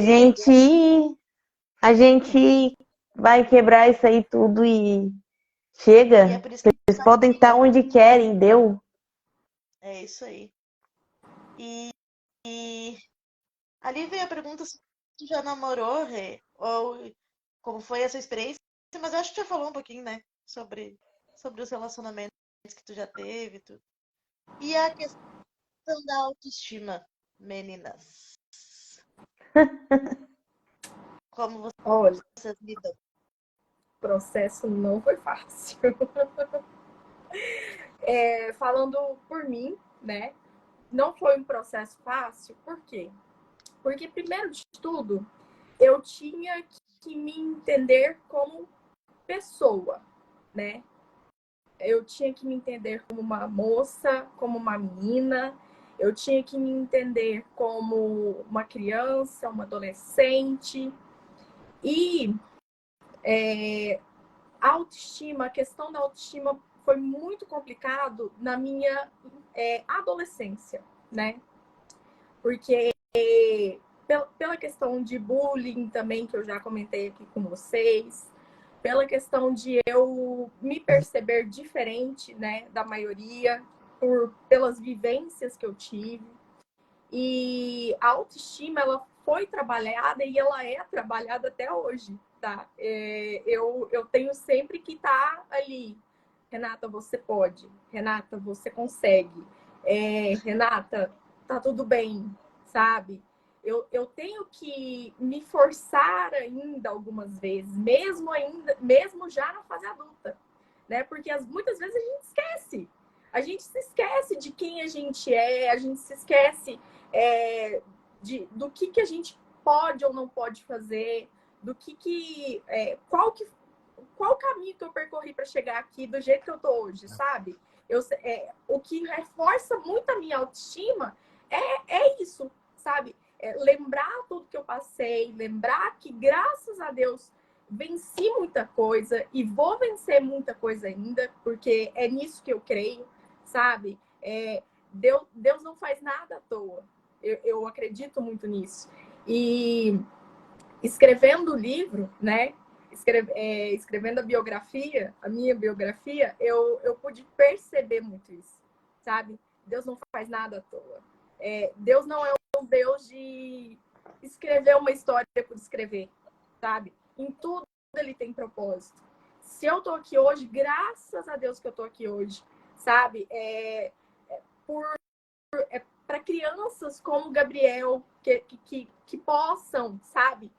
gente vai quebrar isso aí tudo e E é chega. por isso que Eles podem estar onde querem, deu. é isso aí. E ali vem a pergunta se tu já namorou, Rê, ou como foi essa experiência, mas eu acho que tu já falou um pouquinho, né? Sobre os relacionamentos que tu já teve, tudo. E a questão da autoestima, meninas. Como Olha, vocês lidam? o processo não foi fácil. Falando por mim, né? Não foi um processo fácil, por quê? Porque, primeiro de tudo, eu tinha que me entender como pessoa, né? Eu tinha que me entender como uma moça, como uma menina, eu tinha que me entender como uma criança, uma adolescente. E a autoestima, a questão da autoestima foi muito complicado na minha adolescência, né? Porque pela questão de bullying também, que eu já comentei aqui com vocês, pela questão de eu me perceber diferente, né, da maioria, pelas vivências que eu tive. E a autoestima, ela foi trabalhada e ela é trabalhada até hoje, tá? Eu tenho sempre que estar ali. Renata, você pode. Renata, você consegue. Renata, tá tudo bem, sabe? Eu tenho que me forçar ainda algumas vezes, mesmo já na fase adulta, né? Porque muitas vezes a gente esquece. A gente se esquece de quem a gente é, a gente se esquece do que a gente pode ou não pode fazer, qual caminho que eu percorri para chegar aqui do jeito que eu tô hoje, sabe? O que reforça muito a minha autoestima é isso, sabe? Lembrar tudo que eu passei, lembrar que, graças a Deus, venci muita coisa e vou vencer muita coisa ainda, porque é nisso que eu creio, sabe? Deus não faz nada à toa. Eu acredito muito nisso. E escrevendo o livro, né? Escrevendo a minha biografia, eu pude perceber muito isso, sabe? Deus não faz nada à toa. Deus não é um Deus de escrever uma história por escrever, sabe? Em tudo ele tem propósito. Se eu tô aqui hoje, graças a Deus que eu tô aqui hoje, sabe? Para crianças como Gabriel, que possam, sabe?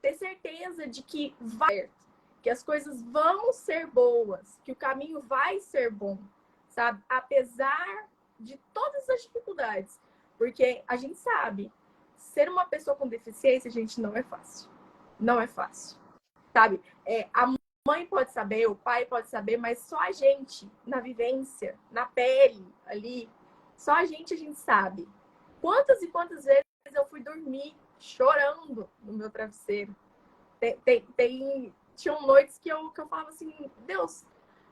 Ter certeza de que que as coisas vão ser boas, que o caminho vai ser bom, sabe? Apesar de todas as dificuldades. Porque a gente sabe, ser uma pessoa com deficiência, gente, não é fácil. Não é fácil, sabe? A mãe pode saber, o pai pode saber, mas só a gente, na vivência, na pele, ali, só a gente sabe. Quantas e quantas vezes eu fui dormir chorando no meu travesseiro. Tinham noites que eu falava assim, Deus,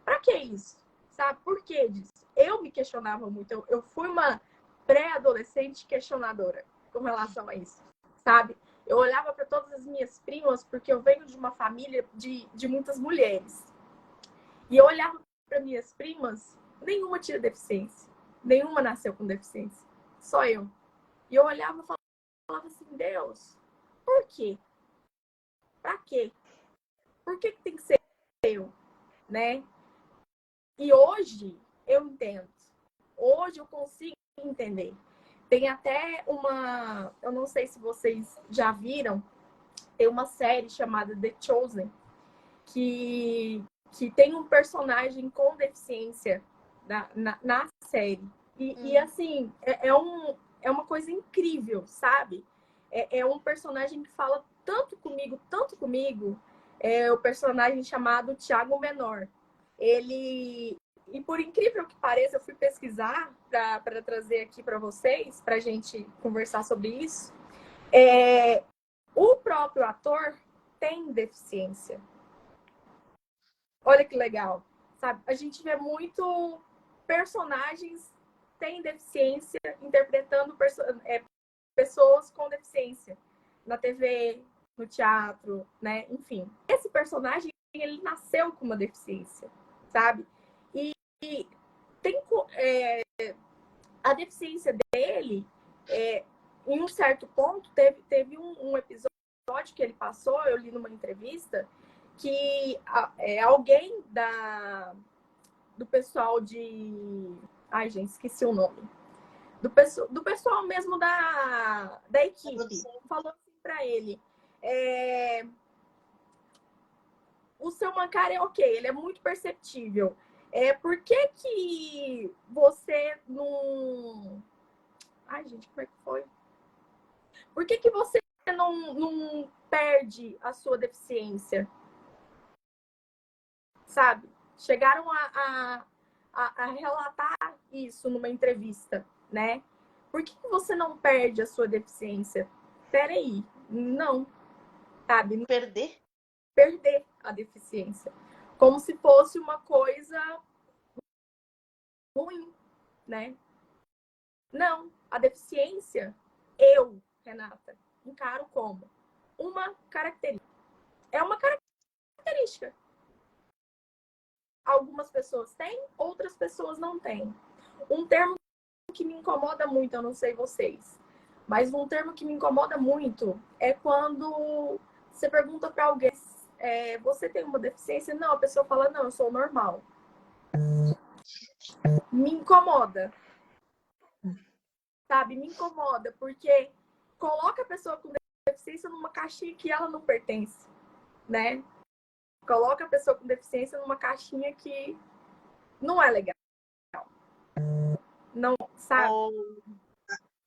pra que isso? Sabe? Por que disso? Eu me questionava muito. Eu fui uma pré-adolescente questionadora com relação a isso, sabe? Eu olhava para todas as minhas primas, porque eu venho de uma família de muitas mulheres. E eu olhava para minhas primas, nenhuma tinha deficiência. Nenhuma nasceu com deficiência. Só eu. E eu olhava e falava assim, Deus, por quê? Pra quê? Por que tem que ser eu, né? E hoje eu entendo. Hoje eu consigo entender. Tem até eu não sei se vocês já viram, tem uma série chamada The Chosen, que tem um personagem com deficiência na série. E assim, é uma coisa incrível, sabe? É um personagem que fala tanto comigo. É o personagem chamado Tiago Menor. E por incrível que pareça, eu fui pesquisar para trazer aqui para vocês, para a gente conversar sobre isso. O próprio ator tem deficiência. Olha que legal, sabe? A gente vê muito personagens têm deficiência interpretando pessoas com deficiência na TV, no teatro, né? Enfim, esse personagem ele nasceu com uma deficiência, sabe? E tem a deficiência dele, em um certo ponto, teve um episódio que ele passou, eu li numa entrevista, que alguém do pessoal de... Ai, gente, esqueci o nome. Do pessoal mesmo da equipe. Falou assim pra ele. O seu Mancara é ok, ele é muito perceptível. Por que você não... Ai, gente, como é que foi? Por que você não perde a sua deficiência? Sabe? Chegaram a relatar isso numa entrevista, né? Por que você não perde a sua deficiência? Peraí, não, sabe? Perder? Perder a deficiência. Como se fosse uma coisa ruim, né? Não, a deficiência, eu, Renata, encaro como uma característica. É uma característica. Algumas pessoas têm, outras pessoas não têm. Um termo que me incomoda muito, eu não sei vocês, mas um termo que me incomoda muito é quando você pergunta para alguém, você tem uma deficiência? Não, a pessoa fala, não, eu sou normal. Me incomoda. Sabe? Me incomoda, porque coloca a pessoa com deficiência numa caixinha que ela não pertence, né? Coloca a pessoa com deficiência numa caixinha que não é legal. Não, sabe?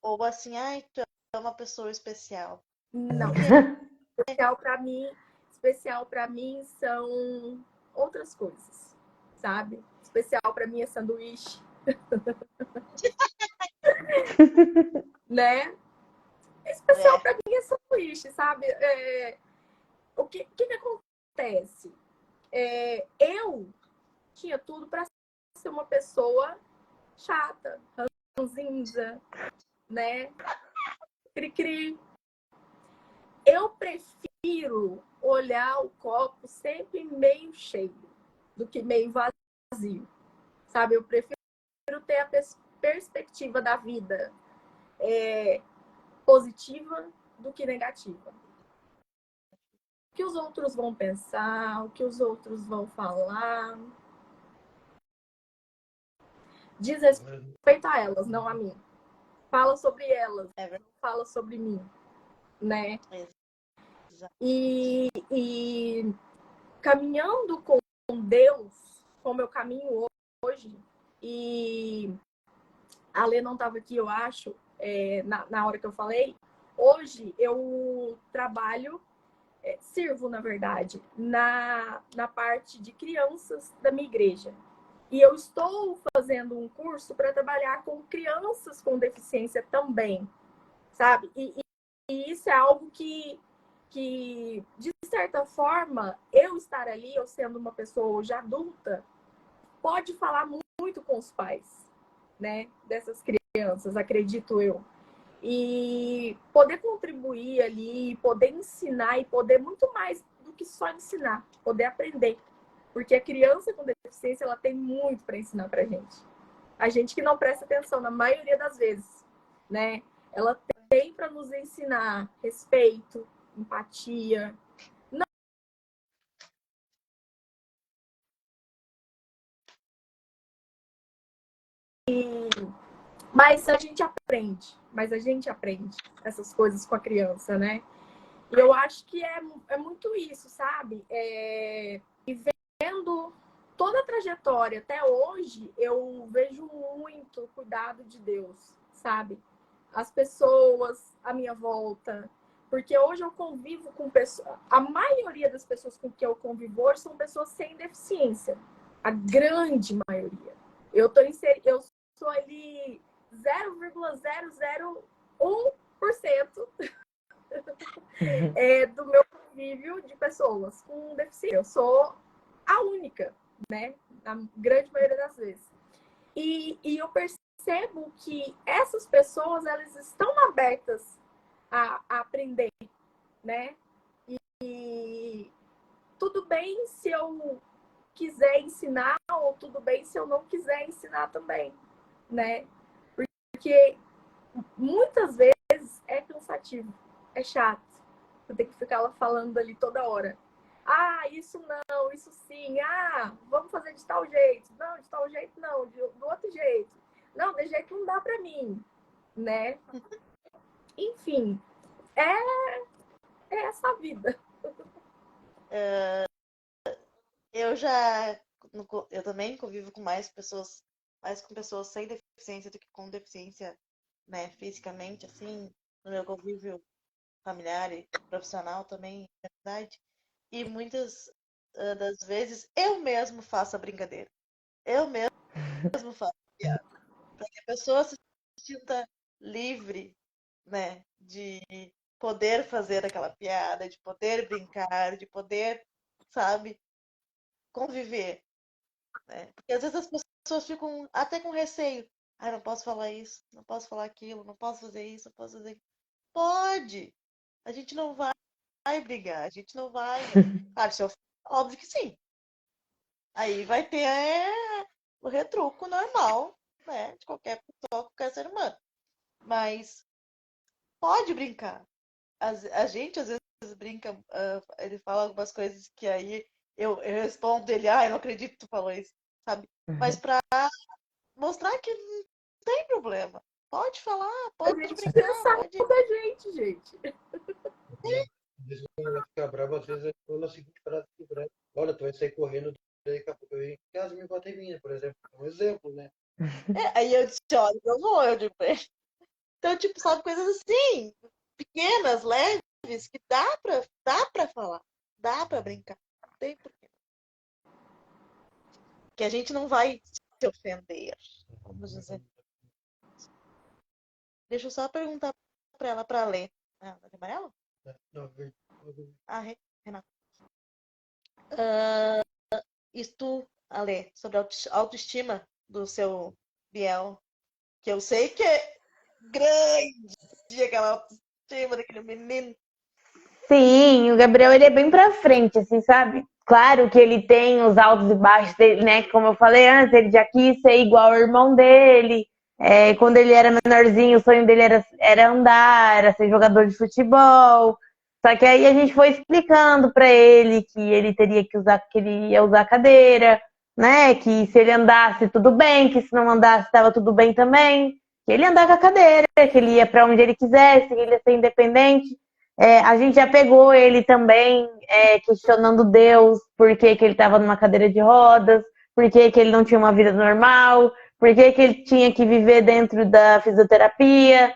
Ou assim, ai, tu é uma pessoa especial. Não. Especial para mim são outras coisas, sabe? Especial para mim é sanduíche, né? Especial para mim é sanduíche, sabe? O que acontece? Eu tinha tudo para ser uma pessoa chata, ranzinza, né? Cri-cri. Eu prefiro olhar o copo sempre meio cheio do que meio vazio, sabe? Eu prefiro ter a perspectiva da vida positiva do que negativa. O que os outros vão pensar, o que os outros vão falar, diz respeito a elas, não a mim. Fala sobre elas, não fala sobre mim, né? E caminhando com Deus, como eu caminho hoje, e a Lê não estava aqui, eu acho, na hora que eu falei, hoje eu trabalho, sirvo, na verdade, na parte de crianças da minha igreja. E eu estou fazendo um curso para trabalhar com crianças com deficiência também, sabe? E isso é algo que, de certa forma, eu estar ali, eu sendo uma pessoa hoje adulta, pode falar muito com os pais, né? Dessas crianças, acredito eu. E poder contribuir ali, poder ensinar e poder muito mais do que só ensinar, poder aprender. Porque a criança com deficiência, ela tem muito para ensinar pra gente. A gente que não presta atenção na maioria das vezes, né? Ela tem para nos ensinar respeito, empatia. Mas a gente aprende essas coisas com a criança, né? E eu acho que é muito isso, sabe? E vendo toda a trajetória até hoje, eu vejo muito cuidado de Deus, sabe? As pessoas à minha volta. Porque hoje eu convivo com pessoas. A maioria das pessoas com que eu convivo hoje são pessoas sem deficiência. A grande maioria. Eu sou ali 0,001% do meu convívio de pessoas com deficiência. Eu sou a única, né? Na grande maioria das vezes. E eu percebo que essas pessoas, elas estão abertas a aprender, né? E tudo bem se eu quiser ensinar, ou tudo bem se eu não quiser ensinar também, né? Porque muitas vezes é cansativo, é chato. Eu tenho que ficar lá falando ali toda hora. Ah, isso não, isso sim. Ah, vamos fazer de tal jeito. Não, de tal jeito não, do outro jeito. Não, de jeito não dá pra mim, né? Enfim, é essa vida. Eu também convivo com mais com pessoas sem deficiência do que com deficiência, né, fisicamente, assim, no meu convívio familiar e profissional também, na verdade. E muitas das vezes eu mesmo faço a brincadeira. Eu mesmo faço a piada. Para que a pessoa se sinta livre, né, de poder fazer aquela piada, de poder brincar, de poder, sabe, conviver, né? Porque às vezes as pessoas ficam até com receio. Ah, não posso falar isso, não posso falar aquilo, não posso fazer isso, não posso fazer aquilo. Pode! A gente não vai brigar, a gente não vai. Claro, se eu... óbvio que sim. Aí vai ter o retruco normal, né? De qualquer pessoa, qualquer ser humano. Mas pode brincar. A gente às vezes brinca, ele fala algumas coisas que aí eu respondo ele, eu não acredito que tu falou isso, sabe? Mas pra mostrar que não tem problema. Pode falar, A pode gente brincar, pensa pode. da gente. Às vezes quando ela fica brava, às vezes eu falo na seguinte frase que brava. Olha, tu vai sair correndo, daqui a pouco eu ia em casa e me bater em minha, por exemplo. É um exemplo, né? Aí eu disse, olha, eu vou, eu digo pra ele. Então, tipo, sabe, coisas assim, pequenas, leves, que dá pra falar, dá pra brincar. Não tem porquê. Que a gente não vai se ofender, vamos dizer. Deixa eu só perguntar pra ela pra ler. Ah, tá de amarelo? Não, Ah, Renata. Isto, Ale, sobre a autoestima do seu Biel, que eu sei que é grande aquela autoestima daquele menino. Sim, o Gabriel ele é bem pra frente, assim, sabe? Claro que ele tem os altos e baixos dele, né? Como eu falei antes, ele já quis ser igual ao irmão dele. Quando ele era menorzinho, o sonho dele era andar, era ser jogador de futebol. Só que aí a gente foi explicando pra ele que ele teria que ele ia usar cadeira, né? Que se ele andasse tudo bem, que se não andasse estava tudo bem também. Que ele ia andar com a cadeira, que ele ia pra onde ele quisesse, que ele ia ser independente. A gente já pegou ele também questionando Deus, por que que ele estava numa cadeira de rodas, por que que ele não tinha uma vida normal, por que que ele tinha que viver dentro da fisioterapia.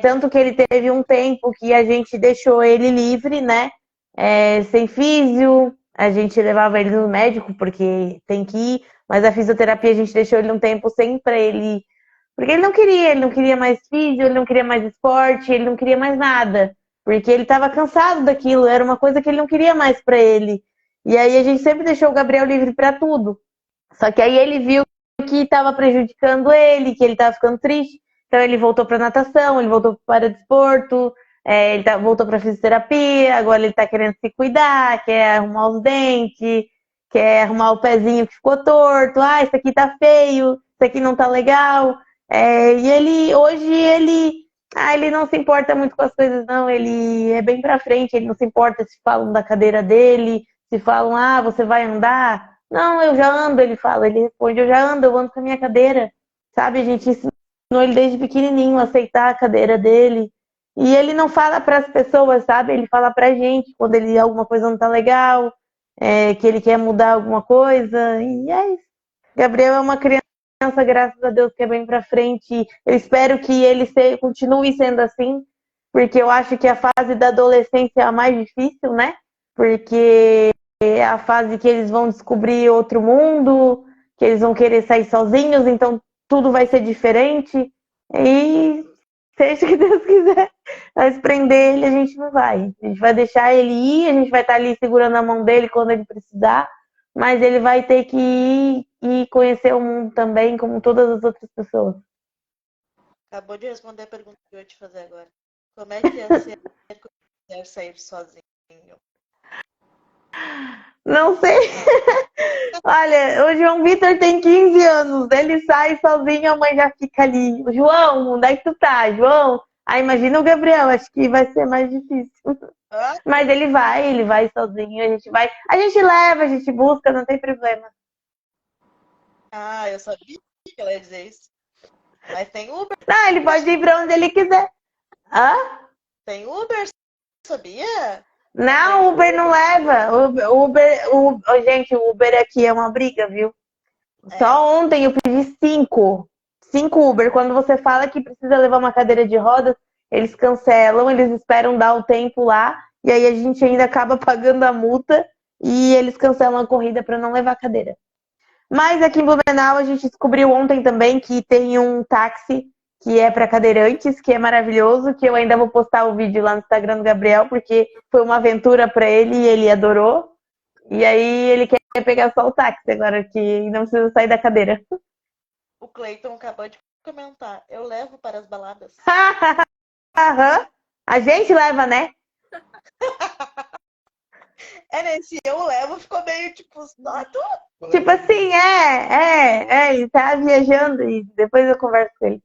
Tanto que ele teve um tempo que a gente deixou ele livre, né? Sem físio, a gente levava ele no médico porque tem que ir, mas a fisioterapia a gente deixou ele um tempo sem para ele, porque ele não queria mais físio, ele não queria mais esporte, ele não queria mais nada. Porque ele estava cansado daquilo, era uma coisa que ele não queria mais para ele. E aí a gente sempre deixou o Gabriel livre para tudo. Só que aí ele viu que estava prejudicando ele, que ele estava ficando triste. Então ele voltou para natação, ele voltou para o paradesporto, voltou para fisioterapia. Agora ele está querendo se cuidar, quer arrumar os dentes, quer arrumar o pezinho que ficou torto. Ah, isso aqui tá feio, isso aqui não tá legal. E ele não se importa muito com as coisas, não. Ele é bem pra frente, ele não se importa se falam da cadeira dele, se falam, ah, você vai andar. Não, eu já ando, ele fala. Ele responde, eu ando com a minha cadeira. Sabe, a gente ensinou ele desde pequenininho a aceitar a cadeira dele. E ele não fala para as pessoas, sabe? Ele fala pra gente quando alguma coisa não tá legal, que ele quer mudar alguma coisa. E é isso. Gabriel é uma criança, graças a Deus, que é bem pra frente. Eu espero que ele continue sendo assim, porque eu acho que a fase da adolescência é a mais difícil, né? Porque é a fase que eles vão descobrir outro mundo, que eles vão querer sair sozinhos, então tudo vai ser diferente. E seja o que Deus quiser, mas prender ele a gente não vai. A gente vai deixar ele ir, a gente vai estar ali segurando a mão dele quando ele precisar, mas ele vai ter que ir e conhecer o mundo também, como todas as outras pessoas. Acabou de responder a pergunta que eu ia te fazer agora. Como é que é ser quando sair sozinho? Não sei. Olha, o João Vitor tem 15 anos, ele sai sozinho, a mãe já fica ali. João, onde é que tu tá, João? Aí imagina o Gabriel, acho que vai ser mais difícil. Mas ele vai sozinho, a gente leva, a gente busca, não tem problema. Ah, eu sabia que ela ia dizer isso. Mas tem Uber? Não, ele pode ir pra onde ele quiser. Hã? Tem Uber, sabia? Não, o Uber não leva. Gente, o Uber aqui é uma briga, viu? Só ontem eu pedi 5 Uber. Quando você fala que precisa levar uma cadeira de rodas, eles cancelam, eles esperam dar o tempo lá, e aí a gente ainda acaba pagando a multa e eles cancelam a corrida para não levar a cadeira. Mas aqui em Blumenau a gente descobriu ontem também que tem um táxi que é para cadeirantes, que é maravilhoso, que eu ainda vou postar o vídeo lá no Instagram do Gabriel, porque foi uma aventura para ele e ele adorou. E aí ele quer pegar só o táxi agora, que não precisa sair da cadeira. O Cleiton acabou de comentar. Eu levo para as baladas. Aham. A gente leva, né? Nesse eu levo, ficou meio tipo, Tipo assim, ele tá viajando e depois eu converso com ele.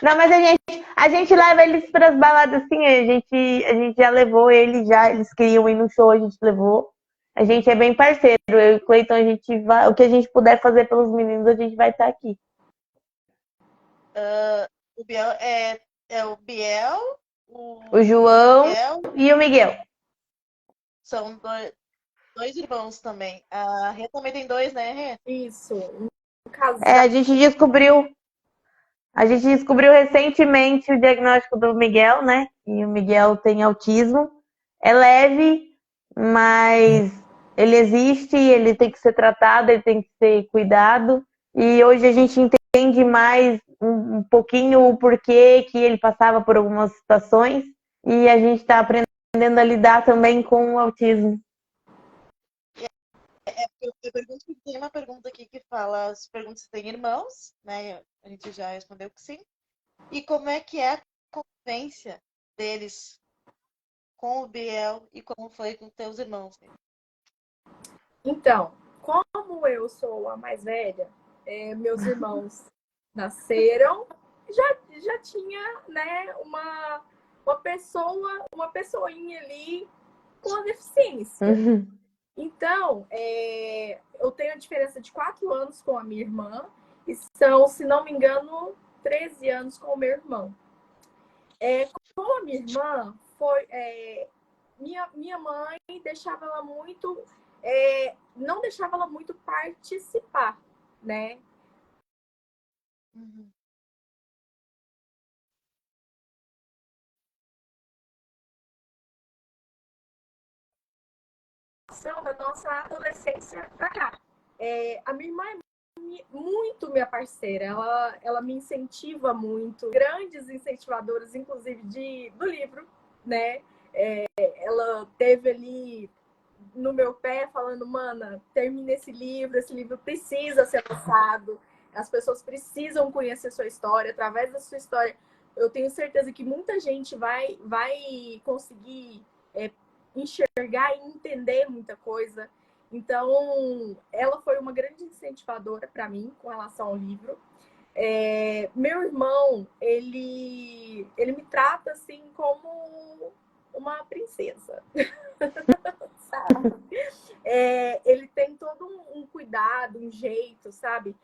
Não, mas a gente leva eles para as baladas, sim. A gente já levou eles queriam ir no show, a gente levou. A gente é bem parceiro. Eu e o Cleiton, a gente vai, o que a gente puder fazer pelos meninos, a gente vai estar aqui. O Biel é o Biel, O João Miguel, e o Miguel. são dois irmãos também. A Rê também tem dois, né, Rê? Isso, um casal. A gente descobriu recentemente o diagnóstico do Miguel, né? E o Miguel tem autismo. É leve, mas ele existe, ele tem que ser tratado, ele tem que ser cuidado. E hoje a gente entende mais um pouquinho o porquê que ele passava por algumas situações. E a gente está aprendendo a lidar também com o autismo. Eu pergunto porque tem uma pergunta aqui que fala, se pergunta se tem irmãos, né? A gente já respondeu que sim. E como é que é a convivência deles com o Biel e como foi com teus irmãos? Então, como eu sou a mais velha, meus irmãos nasceram, já tinha, né, uma pessoinha ali com deficiência. Então, eu tenho a diferença de 4 anos com a minha irmã e são, se não me engano, 13 anos com o meu irmão. Com a minha irmã, minha mãe deixava ela muito, não deixava ela muito participar, né? Uhum. Da nossa adolescência pra cá. A minha irmã é muito minha parceira, ela me incentiva muito, grandes incentivadoras, inclusive do livro, né? Ela teve ali no meu pé falando, mana, termina esse livro precisa ser lançado, as pessoas precisam conhecer sua história, através da sua história, eu tenho certeza que muita gente vai conseguir enxergar e entender muita coisa. Então, ela foi uma grande incentivadora para mim com relação ao livro. Meu irmão, ele me trata assim como uma princesa. Sabe? Ele tem todo um cuidado, um jeito, sabe?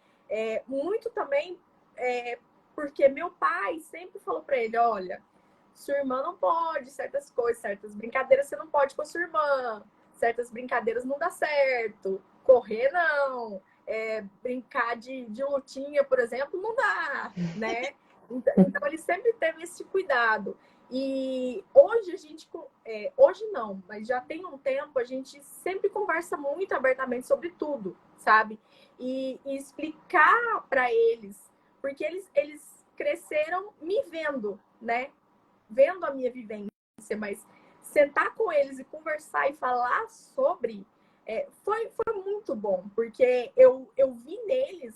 Muito também porque meu pai sempre falou para ele, olha, sua irmã não pode certas coisas, certas brincadeiras você não pode com a sua irmã, certas brincadeiras não dá certo, correr não, brincar de lutinha, por exemplo, não dá, né? Então ele sempre teve esse cuidado. E hoje a gente, hoje não, mas já tem um tempo, a gente sempre conversa muito abertamente sobre tudo, sabe? E explicar para eles, porque eles cresceram me vendo, né? Vendo a minha vivência, mas sentar com eles e conversar e falar sobre foi muito bom, porque eu vi neles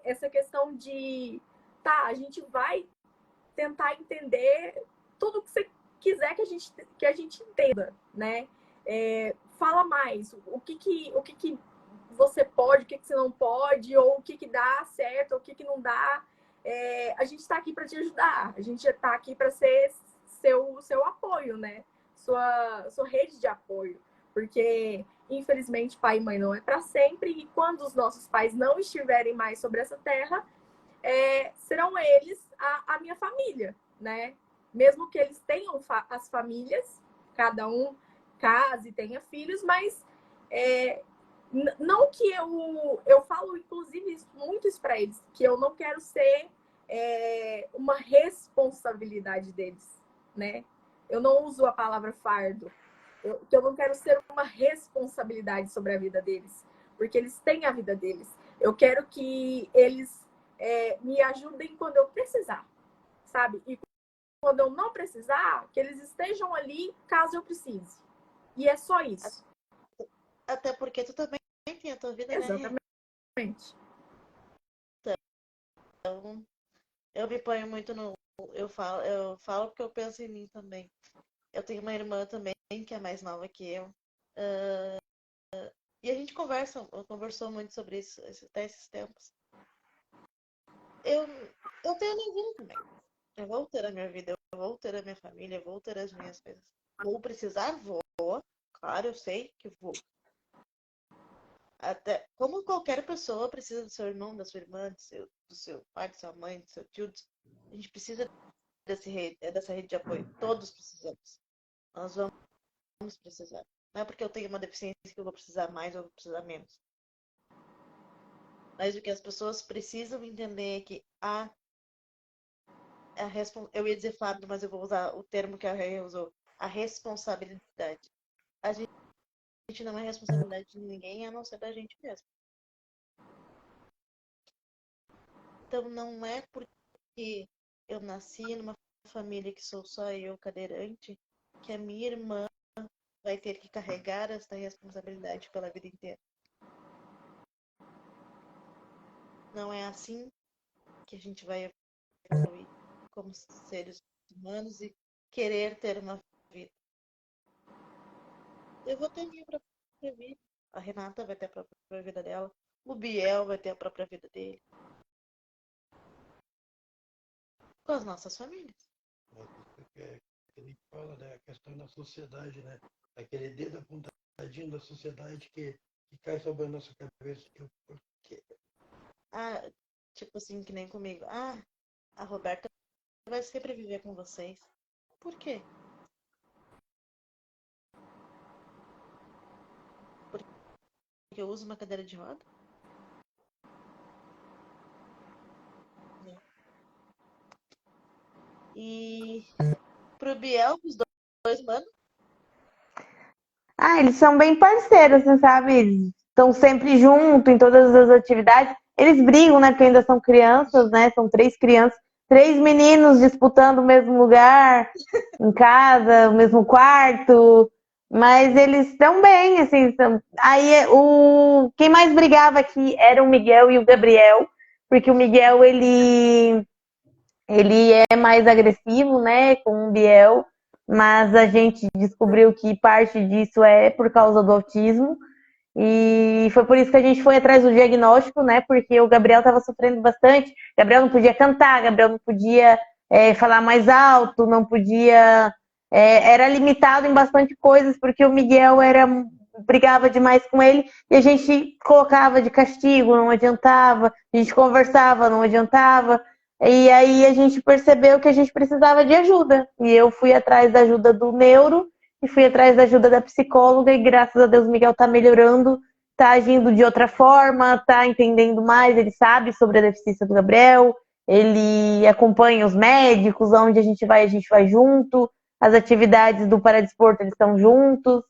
essa questão de tá, a gente vai tentar entender tudo que você quiser que a gente entenda, né? Fala mais, o que você pode, o que você não pode, ou o que dá certo, ou o que não dá. A gente está aqui para te ajudar, a gente está aqui para ser seu apoio, né? Sua rede de apoio. Porque, infelizmente, pai e mãe não é para sempre, e quando os nossos pais não estiverem mais sobre essa terra, serão eles a minha família, né? Mesmo que eles tenham as famílias, cada um case e tenha filhos, mas não que eu falo, inclusive, muito isso para eles, que eu não quero ser uma responsabilidade deles, né? Eu não uso a palavra fardo, que eu não quero ser uma responsabilidade sobre a vida deles, porque eles têm a vida deles. Eu quero que eles me ajudem quando eu precisar, sabe? E quando eu não precisar, que eles estejam ali caso eu precise. E é só isso. Até porque tu também tem a tua vida, né? Exatamente. Então, eu me ponho muito no. Eu falo porque eu penso em mim também. Eu tenho uma irmã também, que é mais nova que eu. E a gente conversou muito sobre isso até esses tempos. Eu tenho ninguém também. Eu vou ter a minha vida, eu vou ter a minha família, eu vou ter as minhas coisas. Vou precisar, vou. Claro, eu sei que vou. Até como qualquer pessoa precisa do seu irmão, da sua irmã, do seu pai, da sua mãe, do seu tio, a gente precisa dessa rede de apoio. Todos precisamos. Nós vamos precisar. Não é porque eu tenho uma deficiência que eu vou precisar mais ou vou precisar menos. Mas o que as pessoas precisam entender é que eu ia dizer fardo, mas eu vou usar o termo que a Rê usou, a responsabilidade. A gente não é responsabilidade de ninguém a não ser da gente mesmo. Então não é porque eu nasci numa família que sou só eu cadeirante que a minha irmã vai ter que carregar essa responsabilidade pela vida inteira. Não é assim que a gente vai evoluir como seres humanos e querer ter uma vida. Eu vou ter a minha própria vida. A Renata vai ter a própria vida dela. O Biel vai ter a própria vida dele. Com as nossas famílias. Ele fala da questão da sociedade, né? Aquele dedo apontadinho da sociedade que cai sobre a nossa cabeça. Tipo assim, que nem comigo. A Roberta vai sempre viver com vocês. Por quê? Porque eu uso uma cadeira de roda? Não. E pro Biel, os dois manos, Eles são bem parceiros, você sabe? Eles estão sempre juntos em todas as atividades. Eles brigam, né? Porque ainda são crianças, né? São 3 crianças, 3 meninos disputando o mesmo lugar em casa, o mesmo quarto. Mas eles estão bem, assim. Aí quem mais brigava aqui era o Miguel e o Gabriel, porque o Miguel ele é mais agressivo, né? Com o Biel. Mas a gente descobriu que parte disso é por causa do autismo. E foi por isso que a gente foi atrás do diagnóstico, né? Porque o Gabriel estava sofrendo bastante. Gabriel não podia cantar, Gabriel não podia falar mais alto, não podia. Era limitado em bastante coisas, porque o Miguel brigava demais com ele e a gente colocava de castigo, não adiantava, a gente conversava, não adiantava. E aí a gente percebeu que a gente precisava de ajuda. E eu fui atrás da ajuda do neuro e fui atrás da ajuda da psicóloga e graças a Deus o Miguel tá melhorando, tá agindo de outra forma, tá entendendo mais, ele sabe sobre a deficiência do Gabriel, ele acompanha os médicos, onde a gente vai junto, as atividades do paradesporto eles estão juntos.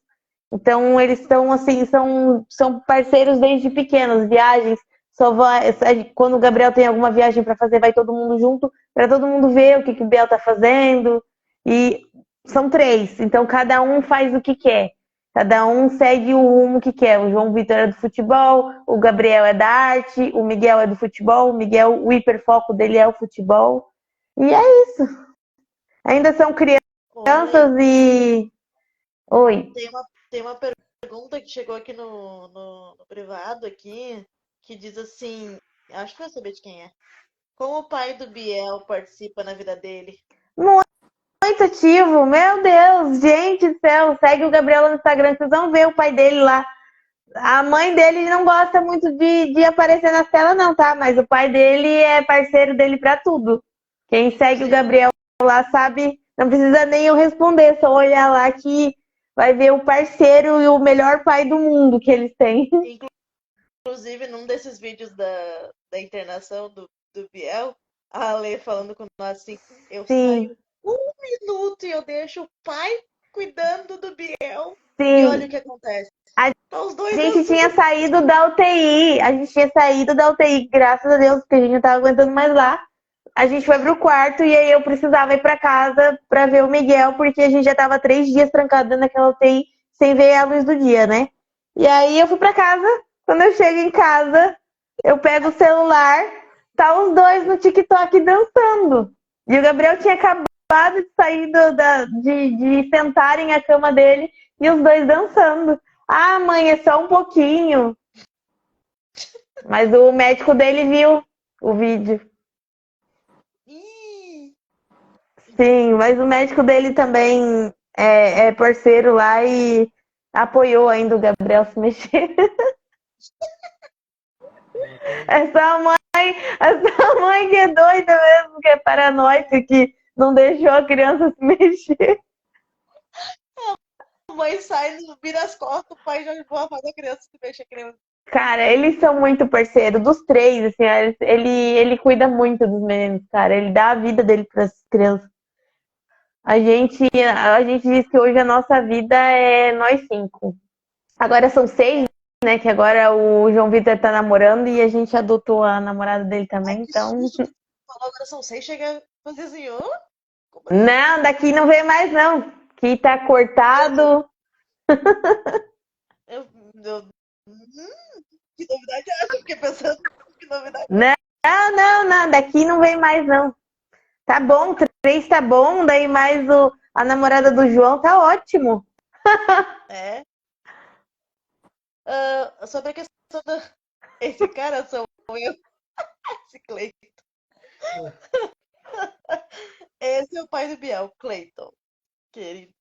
Então eles estão assim, são parceiros desde pequenos, viagens só vai, quando o Gabriel tem alguma viagem para fazer, vai todo mundo junto, para todo mundo ver o que o Biel tá fazendo. E são 3, então cada um faz o que quer. Cada um segue o rumo que quer. O João Vitor é do futebol, o Gabriel é da arte, o Miguel é do futebol, o Miguel, o hiperfoco dele é o futebol. E é isso. Ainda são crianças e... Oi. Tem uma pergunta que chegou aqui no privado aqui, que diz assim, acho que vai saber de quem é. Como o pai do Biel participa na vida dele? Muito ativo, meu Deus, gente do céu, segue o Gabriel no Instagram, vocês vão ver o pai dele lá. A mãe dele não gosta muito de aparecer na tela não, tá? Mas o pai dele é parceiro dele pra tudo. Quem segue o Gabriel lá sabe, não precisa nem eu responder, só olhar lá que vai ver o parceiro e o melhor pai do mundo que eles têm. Inclusive, num desses vídeos da internação do Biel, a Ale falando com nós assim, eu saio 1 minuto e eu deixo o pai cuidando do Biel. Sim. E olha o que acontece. Os dois a gente tinha saído da UTI, graças a Deus, porque a gente não tava aguentando mais lá. A gente foi pro quarto e aí eu precisava ir pra casa pra ver o Miguel, porque a gente já tava 3 dias trancado naquela UTI sem ver a luz do dia, né? E aí eu fui pra casa, quando eu chego em casa, eu pego o celular, tá os dois no TikTok dançando. E o Gabriel tinha acabado de sair de sentarem na cama dele e os dois dançando. Mãe, é só um pouquinho. Mas o médico dele viu o vídeo. Sim, mas o médico dele também é parceiro lá e apoiou ainda o Gabriel se mexer. Essa mãe que é doida mesmo, que é paranoica, que não deixou a criança se mexer. A mãe sai, vira as costas, o pai já faz a criança se mexer. A criança. Cara, eles são muito parceiros, dos três, assim, ele cuida muito dos meninos, cara. Ele dá a vida dele para as crianças. A gente diz que hoje a nossa vida é nós cinco. Agora são seis, né? Que agora o João Vitor tá namorando e a gente adotou a namorada dele também, Que então. susto! Falou agora são 6, chega a fazer assim, ô? Não, daqui não vem mais, não. Aqui tá cortado. Que novidade é essa? Fiquei pensando, que novidade. Não, daqui não vem mais, não. Tá bom, três tá bom, daí mais a namorada do João tá ótimo. É. Sobre a questão do. Esse cara sou eu. Esse Cleiton. Esse é o pai do Biel, Cleiton, querido.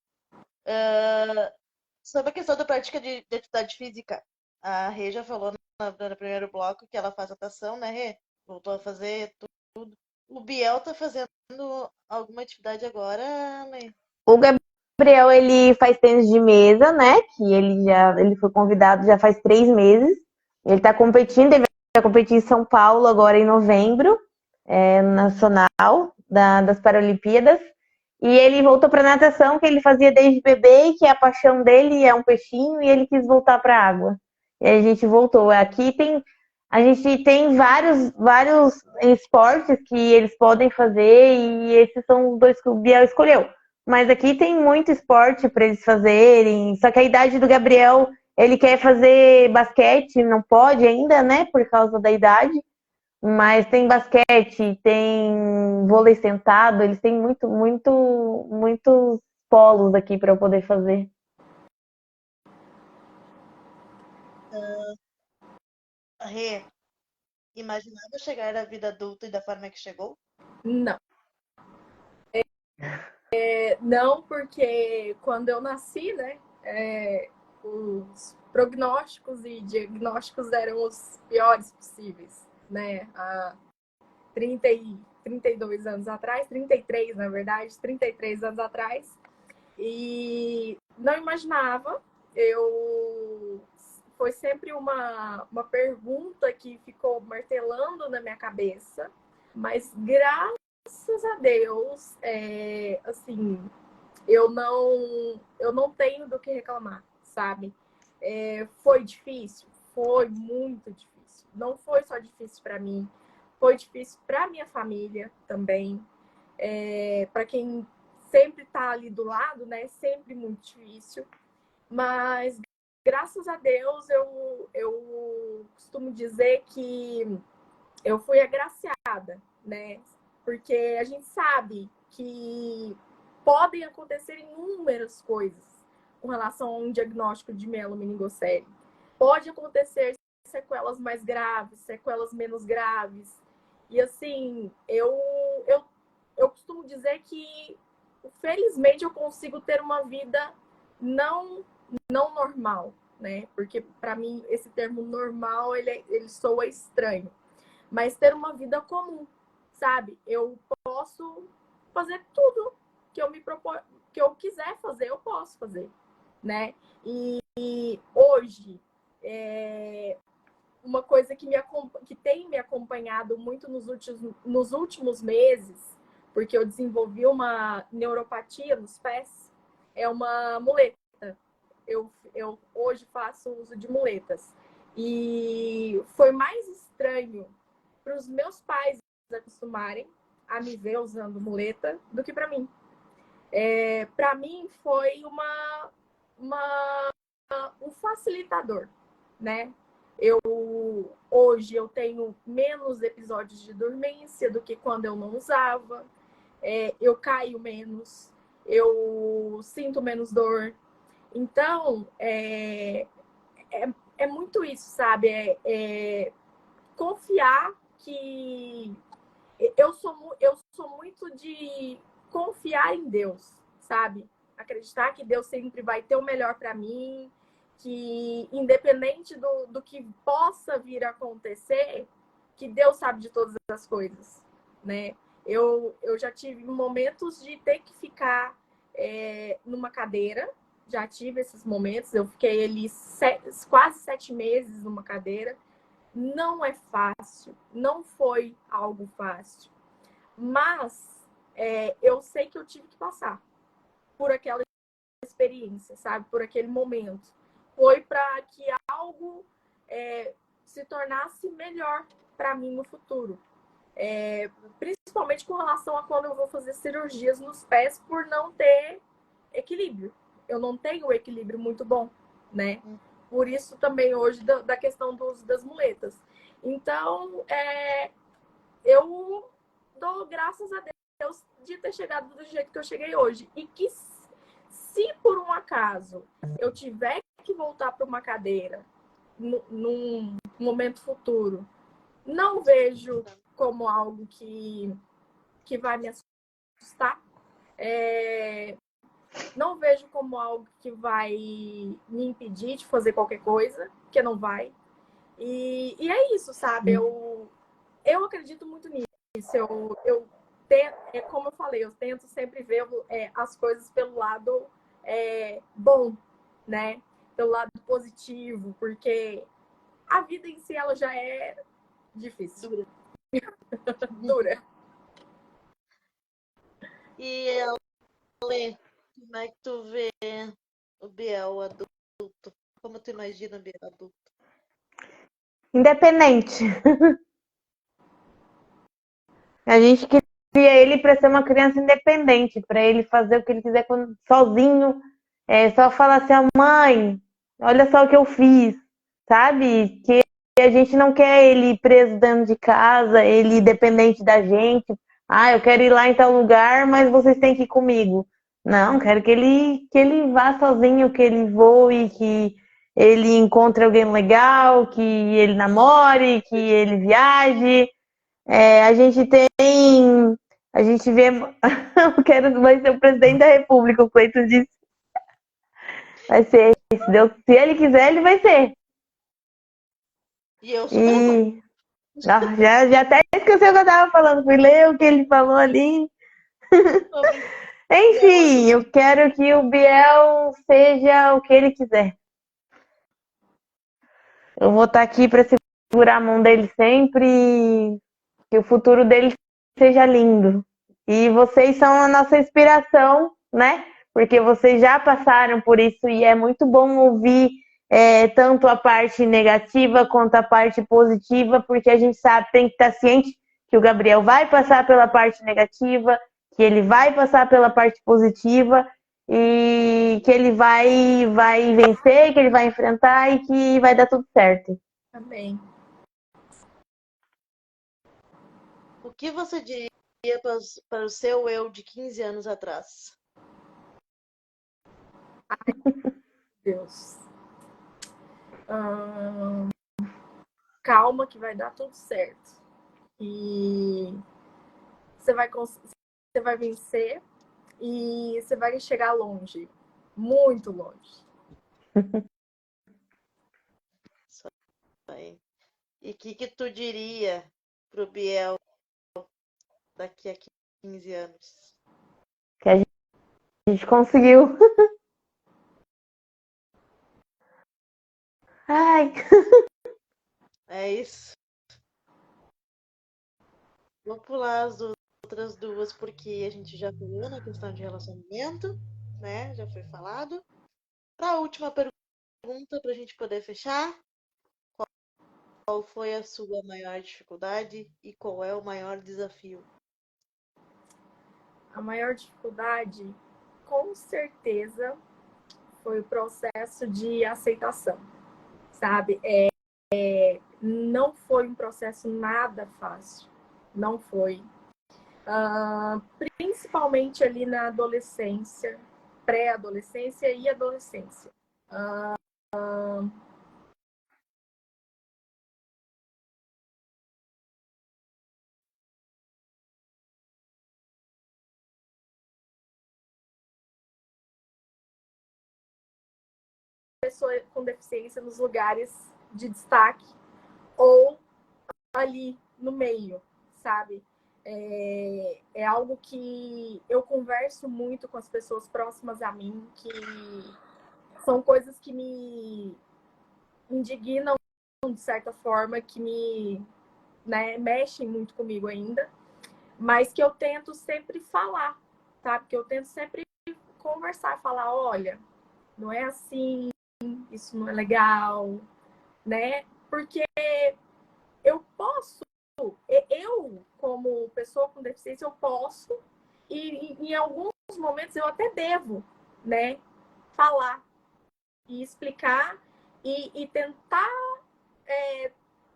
Sobre a questão da prática de atividade física, a Rê já falou no primeiro bloco que ela faz natação, né, Rê? Voltou a fazer tudo. O Biel tá fazendo alguma atividade agora, Lê? O Gabriel, ele faz tênis de mesa, né? Que ele foi convidado já faz 3 meses. Ele tá competindo, ele vai competir em São Paulo agora em novembro, nacional das Paralimpíadas. E ele voltou para natação, que ele fazia desde bebê, que é a paixão dele, é um peixinho, e ele quis voltar para a água. E aí a gente voltou. A gente tem vários esportes que eles podem fazer, e esses são os dois que o Biel escolheu. Mas aqui tem muito esporte para eles fazerem. Só que a idade do Gabriel, ele quer fazer basquete, não pode ainda, né? Por causa da idade. Mas tem basquete, tem vôlei sentado, eles têm muitos polos aqui para eu poder fazer. Rê, imaginava chegar à vida adulta e da forma que chegou? Não. Não, porque quando eu nasci, né, os prognósticos e diagnósticos eram os piores possíveis, né? Há 32 anos atrás, 33, na verdade, 33 anos atrás. E não imaginava, foi sempre uma pergunta que ficou martelando na minha cabeça, mas graças a Deus, assim, eu não tenho do que reclamar, sabe? Foi difícil? Foi muito difícil. Não foi só difícil para mim, foi difícil para minha família também. Para quem sempre tá ali do lado, né? Sempre muito difícil. Mas graças a Deus eu costumo dizer que eu fui agraciada, né? Porque a gente sabe que podem acontecer inúmeras coisas com relação a um diagnóstico de mielomeningocele. Pode acontecer sequelas mais graves, sequelas menos graves. E assim, eu costumo dizer que felizmente eu consigo ter uma vida não normal, né? Porque para mim esse termo normal ele soa estranho. Mas ter uma vida comum, sabe? Eu posso fazer tudo que eu me propor, que eu quiser fazer, eu posso fazer, né? E hoje uma coisa que tem me acompanhado muito nos últimos meses, porque eu desenvolvi uma neuropatia nos pés, é uma muleta. Eu hoje faço uso de muletas. E foi mais estranho para os meus pais acostumarem a me ver usando muleta do que para mim. Para mim foi um facilitador, né? Hoje eu tenho menos episódios de dormência do que quando eu não usava. Eu caio menos, eu sinto menos dor. Então, é muito isso, sabe? Confiar que... Eu sou muito de confiar em Deus, sabe? Acreditar que Deus sempre vai ter o melhor para mim, que independente do que possa vir a acontecer, que Deus sabe de todas as coisas, né? Eu já tive momentos de ter que ficar numa cadeira, já tive esses momentos, eu fiquei ali quase 7 meses numa cadeira. Não é fácil, não foi algo fácil, mas eu sei que eu tive que passar por aquela experiência, sabe? Por aquele momento. Foi para que algo se tornasse melhor para mim no futuro. Principalmente com relação a quando eu vou fazer cirurgias nos pés por não ter equilíbrio. Eu não tenho o equilíbrio muito bom, né? Por isso também hoje da questão das muletas. Então, eu dou graças a Deus de ter chegado do jeito que eu cheguei hoje. E que se por um acaso eu tiver que voltar para uma cadeira num momento futuro, não vejo como algo que vai me assustar. Não vejo como algo que vai me impedir de fazer qualquer coisa, que não vai. E é isso, sabe? Eu acredito muito nisso. Eu tento, como eu falei, eu tento sempre ver as coisas pelo lado bom, né? Pelo lado positivo, porque a vida em si ela já é difícil. Dura. E Ale, como é que tu vê o Biel adulto? Como tu imagina o Biel adulto? Independente. A gente cria ele para ser uma criança independente, para ele fazer o que ele quiser sozinho. Só falar assim, mãe, olha só o que eu fiz, sabe? Que a gente não quer ele preso dentro de casa, ele dependente da gente. Ah, eu quero ir lá em tal lugar, mas vocês têm que ir comigo. Não, quero que ele vá sozinho, que ele voe, que ele encontre alguém legal, que ele namore, que ele viaje. A gente vê, vai ser o presidente da República, o Cleiton disse. Vai ser, se ele quiser, ele vai ser. E eu super Já até esqueci o que eu tava falando, fui ler o que ele falou ali. Enfim, eu quero que o Biel seja o que ele quiser. Eu vou estar aqui para segurar a mão dele sempre, que o futuro dele seja lindo. E vocês são a nossa inspiração, né? Porque vocês já passaram por isso e é muito bom ouvir tanto a parte negativa quanto a parte positiva, porque a gente sabe, tem que estar ciente que o Gabriel vai passar pela parte negativa, que ele vai passar pela parte positiva e que ele vai vencer, que ele vai enfrentar e que vai dar tudo certo. Amém. O que você diria para o seu eu de 15 anos atrás? Ai, Deus. Calma que vai dar tudo certo. E você vai vencer e você vai chegar longe. Muito longe. E o que tu diria pro Biel daqui a 15 anos? Que a gente conseguiu. Ai. É isso. Vou pular as outras duas porque a gente já falou na questão de relacionamento, né? Já foi falado. Para a última pergunta, para a gente poder fechar, qual foi a sua maior dificuldade e qual é o maior desafio? A maior dificuldade, com certeza, foi o processo de aceitação, sabe? Não foi um processo nada fácil. Não foi. Principalmente ali na adolescência, pré-adolescência e adolescência. pessoa com deficiência nos lugares de destaque ou ali no meio, sabe? É algo que eu converso muito com as pessoas próximas a mim, que são coisas que me indignam de certa forma, que me, né, mexem muito comigo ainda, mas que eu tento sempre falar, tá? Porque eu tento sempre conversar, falar, olha, não é assim, isso não é legal, né? Porque eu posso, eu, como pessoa com deficiência, eu posso, e em alguns momentos eu até devo, né, falar e explicar e tentar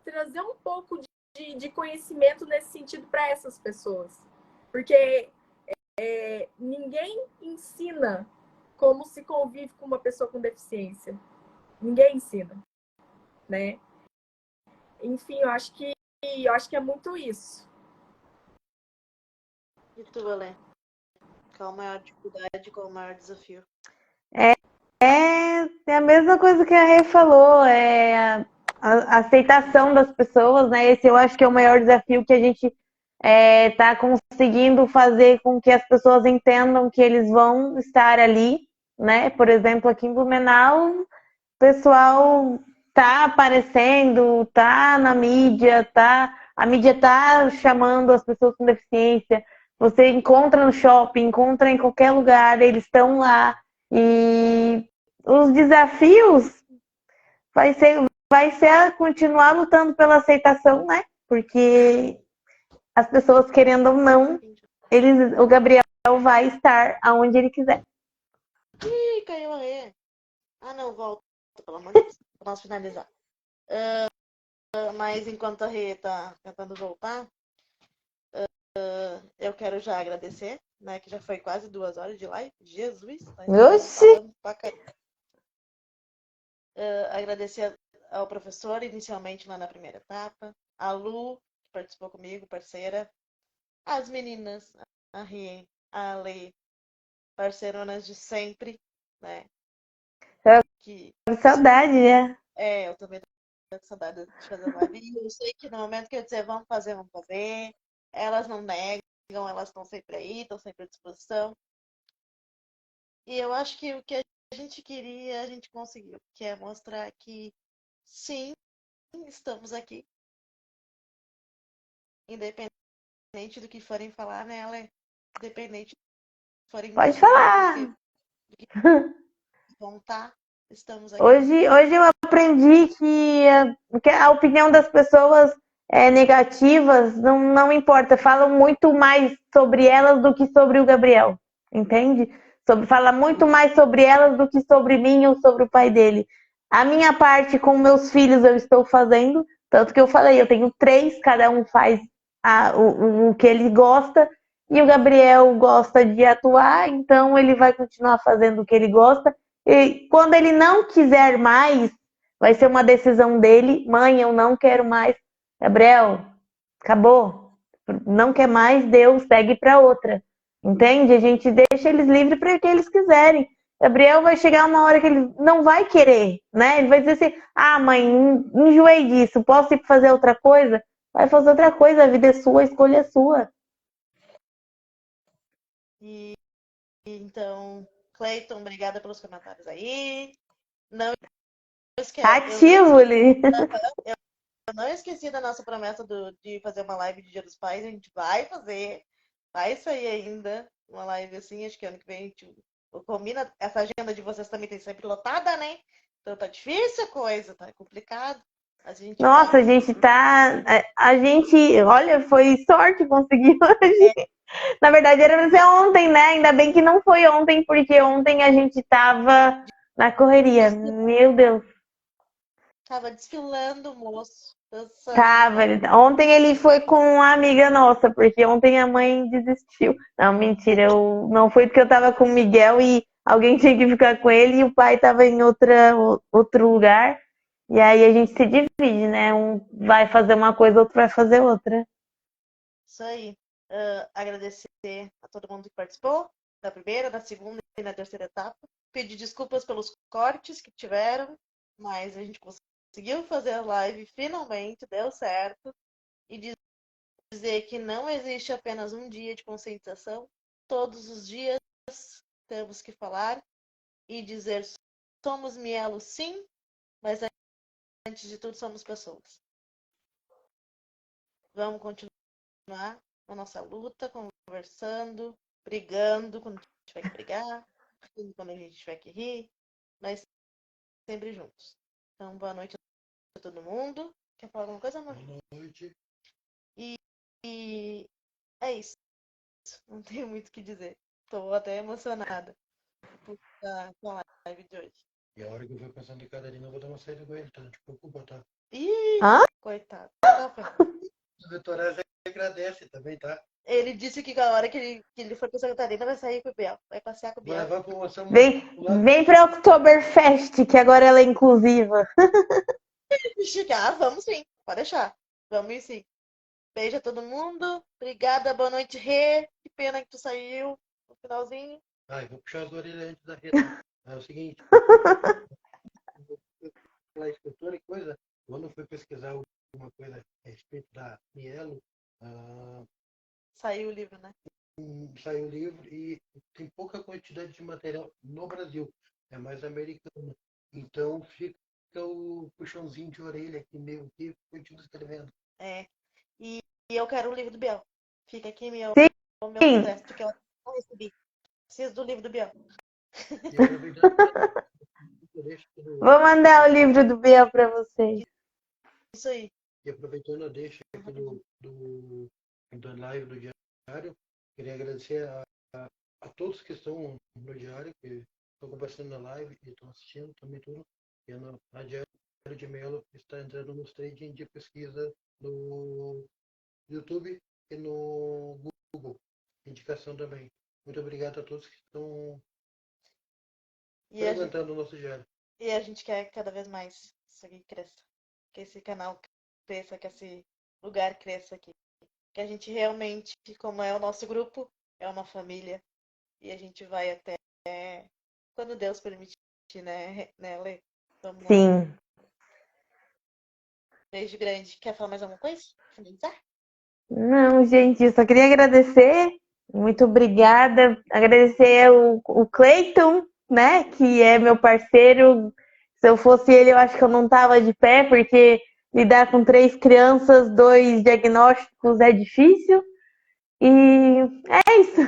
trazer um pouco de conhecimento nesse sentido para essas pessoas. Porque ninguém ensina como se convive com uma pessoa com deficiência. Ninguém ensina, né? Enfim, eu acho que é muito isso. E tu, Alê? Qual a maior dificuldade, qual o maior desafio? É a mesma coisa que a Rê falou, é a aceitação das pessoas, né? Esse eu acho que é o maior desafio que a gente tá conseguindo fazer com que as pessoas entendam que eles vão estar ali, né? Por exemplo, aqui em Blumenau, o pessoal tá aparecendo, tá na mídia, a mídia tá chamando as pessoas com deficiência. Você encontra no shopping, encontra em qualquer lugar, eles estão lá. E os desafios vai ser continuar lutando pela aceitação, né? Porque as pessoas, querendo ou não, o Gabriel vai estar aonde ele quiser. Ih, caiu a Rê. Ah, não, volta, pelo amor de Deus, pra nós finalizar. Mas enquanto a Rê tá tentando voltar, eu quero já agradecer, né? Que já foi quase 2 horas de live. Jesus, nós estamos Oxi! falando pra caramba. Agradecer ao professor, inicialmente lá na primeira etapa, a Lu, que participou comigo, parceira, as meninas, a Rê, a Ale, parceironas de sempre, né? Que Saudade, né? eu também tô com saudade de fazer live. E eu sei que no momento que eu dizer vamos fazer, elas não negam, elas estão sempre aí, estão sempre à disposição. E eu acho que o que a gente queria, a gente conseguiu, que é mostrar que sim, estamos aqui, independente do que forem falar, né, Ale? Independente do que forem Pode dizer, falar. do que vão estar, estamos aqui. Hoje eu aprendi que a opinião das pessoas negativas não importa. Falam muito mais sobre elas do que sobre o Gabriel. Entende? Fala muito mais sobre elas do que sobre mim ou sobre o pai dele. A minha parte com meus filhos eu estou fazendo. Tanto que eu falei, eu tenho 3, cada um faz o que ele gosta. E o Gabriel gosta de atuar, então ele vai continuar fazendo o que ele gosta. E quando ele não quiser mais, vai ser uma decisão dele. Mãe, eu não quero mais. Gabriel, acabou. Não quer mais, Deus segue para outra. Entende? A gente deixa eles livres para o que eles quiserem. Gabriel vai chegar uma hora que ele não vai querer, né? Ele vai dizer assim: ah, mãe, enjoei disso, posso ir fazer outra coisa? Vai fazer outra coisa, a vida é sua, a escolha é sua. E então, Cleiton, obrigada pelos comentários aí. Não esquece. Ativo ali. Eu não esqueci da nossa promessa de fazer uma live de Dia dos Pais. A gente vai fazer. Vai sair ainda uma live assim. Acho que ano que vem a gente combina. Essa agenda de vocês também tem sempre lotada, né? Então tá difícil a coisa, tá complicado. Nossa, a gente tá. A gente, olha, foi sorte conseguir hoje. Na verdade, era pra ser ontem, né? Ainda bem que não foi ontem, porque ontem a gente tava na correria. Meu Deus. Tava desfilando o moço. Tava. Ontem ele foi com uma amiga nossa, porque ontem a mãe desistiu. Não, mentira, não foi porque eu tava com o Miguel e alguém tinha que ficar com ele e o pai tava em outro lugar. E aí a gente se divide, né? Um vai fazer uma coisa, outro vai fazer outra. Isso aí. Agradecer a todo mundo que participou da primeira, da segunda e da terceira etapa. pedir desculpas pelos cortes que tiveram, mas a gente conseguiu fazer a live, finalmente deu certo. E dizer que não existe apenas um dia de conscientização, todos os dias temos que falar e dizer: somos mielo sim, mas antes de tudo somos pessoas. Vamos continuar a nossa luta, conversando, brigando quando tiver que brigar, quando a gente tiver que rir, mas sempre juntos. Então, boa noite a todo mundo. Quer falar alguma coisa, amor? Boa noite. E é isso. Não tenho muito o que dizer. Tô até emocionada com a live de hoje. E a hora que eu for pensando em Catarina, eu vou dar uma saída com ele, tá? Não te preocupa, tá? Ih, Hã? coitado. Tá, foi. O Vitoré agradece também, tá? Ele disse que a hora que ele for pra Santa Catarina vai sair com o Biel. Vai passear com o Vou Biel. levar a promoção Vem pra Oktoberfest, que agora ela é inclusiva. Vamos sim. Pode deixar. Vamos ir sim. Beijo a todo mundo. Obrigada, boa noite, Rê. Que pena que tu saiu no finalzinho. Ai, vou puxar as orelhas antes da rede. É o seguinte, aquela escritora e coisa, quando eu fui pesquisar alguma coisa a respeito da Mielo, Saiu o livro, né? saiu o livro e tem pouca quantidade de material no Brasil, é mais americano. Então fica o puxãozinho de orelha aqui meio que continua escrevendo. É. E eu quero o livro do Biel. Fica aqui meu Sim. protesto que eu não recebi. Preciso do livro do Biel. E aproveitando, eu deixo Vou mandar o livro do Biel pra vocês. Isso aí. e aproveitando a deixa aqui da live do diário, queria agradecer a todos que estão no diário, que estão compartilhando na live e estão assistindo também tudo. E a Diário de Melo está entrando nos trading de pesquisa no YouTube e no Google. Indicação também. Muito obrigado a todos que estão frequentando o nosso diário. E a gente quer cada vez mais isso aqui cresça. Que esse canal cresça, que esse lugar cresça aqui. Que a gente realmente, como é o nosso grupo, é uma família. E a gente vai até quando Deus permitir, né, Lê? Vamos lá. Sim. Beijo grande. Quer falar mais alguma coisa? Finalizar? Não, gente, eu só queria agradecer. Muito obrigada. Agradecer o Cleiton, né, que é meu parceiro. Se eu fosse ele, eu acho que eu não tava de pé, porque lidar com 3 crianças, 2 diagnósticos é difícil. E é isso.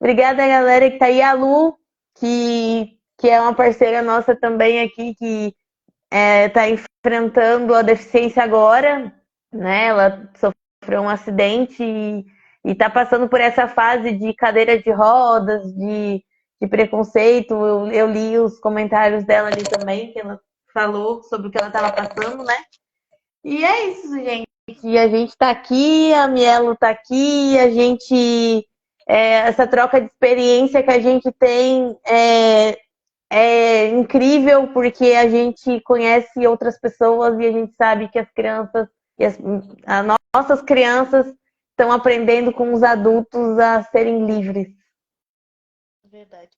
Obrigada, galera que tá aí. A Lu, que é uma parceira nossa também aqui, que tá enfrentando a deficiência agora, né? Ela sofreu um acidente e tá passando por essa fase de cadeira de rodas, de preconceito. Eu li os comentários dela ali também, que ela falou sobre o que ela estava passando, né? E é isso, gente. E a gente tá aqui, a Mielo tá aqui, a gente... essa troca de experiência que a gente tem é incrível, porque a gente conhece outras pessoas e a gente sabe que as crianças, as nossas crianças estão aprendendo com os adultos a serem livres. Verdade.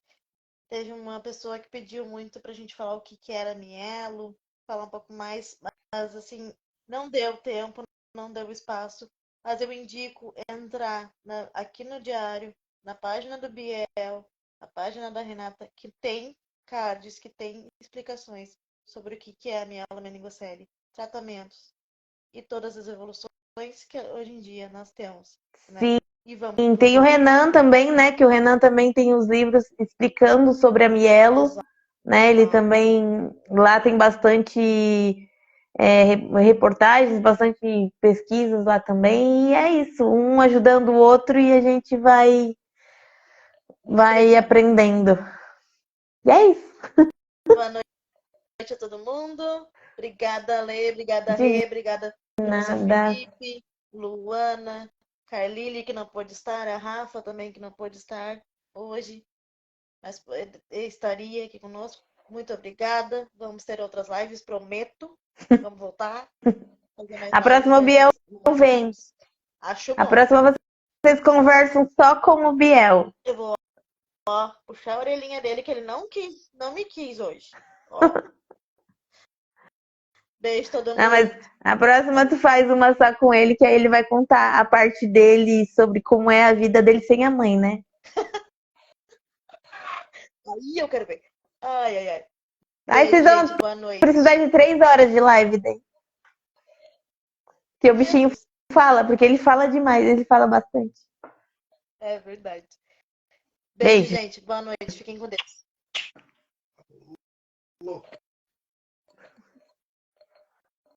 Teve uma pessoa que pediu muito pra gente falar o que era Mielo, falar um pouco mais, mas assim, não deu tempo, não deu espaço. Mas eu indico entrar aqui no diário, na página do Biel, na página da Renata, que tem cards, que tem explicações sobre o que é a mielo meningocele, tratamentos e todas as evoluções que hoje em dia nós temos. Né? Sim. E vamos. Tem o Renan também, né? Que o Renan também tem os livros explicando sobre a mielo, né? Ele também lá tem bastante reportagens, bastante pesquisas lá também. E é isso, um ajudando o outro e a gente vai aprendendo. E é isso. Boa noite a todo mundo. Obrigada, Lê. Obrigada, Rê. Obrigada, professor Felipe, Luana, Carlile, que não pôde estar, a Rafa também, que não pôde estar hoje, mas estaria aqui conosco. Muito obrigada. Vamos ter outras lives, prometo. Vamos voltar. A próxima o Biel vem. Acho bom. A próxima vocês conversam só com o Biel. Eu vou Ó, puxar a orelhinha dele que ele não me quis hoje. Ó. Beijo, tô dando Não, mas a próxima tu faz uma só com ele, que aí ele vai contar a parte dele sobre como é a vida dele sem a mãe, né? Aí eu quero ver. Ai, ai, ai. Aí Beijo, vocês vão gente. Boa noite. precisar de 3 horas de live daí. Que o bichinho fala, porque ele fala demais, ele fala bastante. É verdade. Beijo. Beijo, gente. Boa noite. Fiquem com Deus. Louco.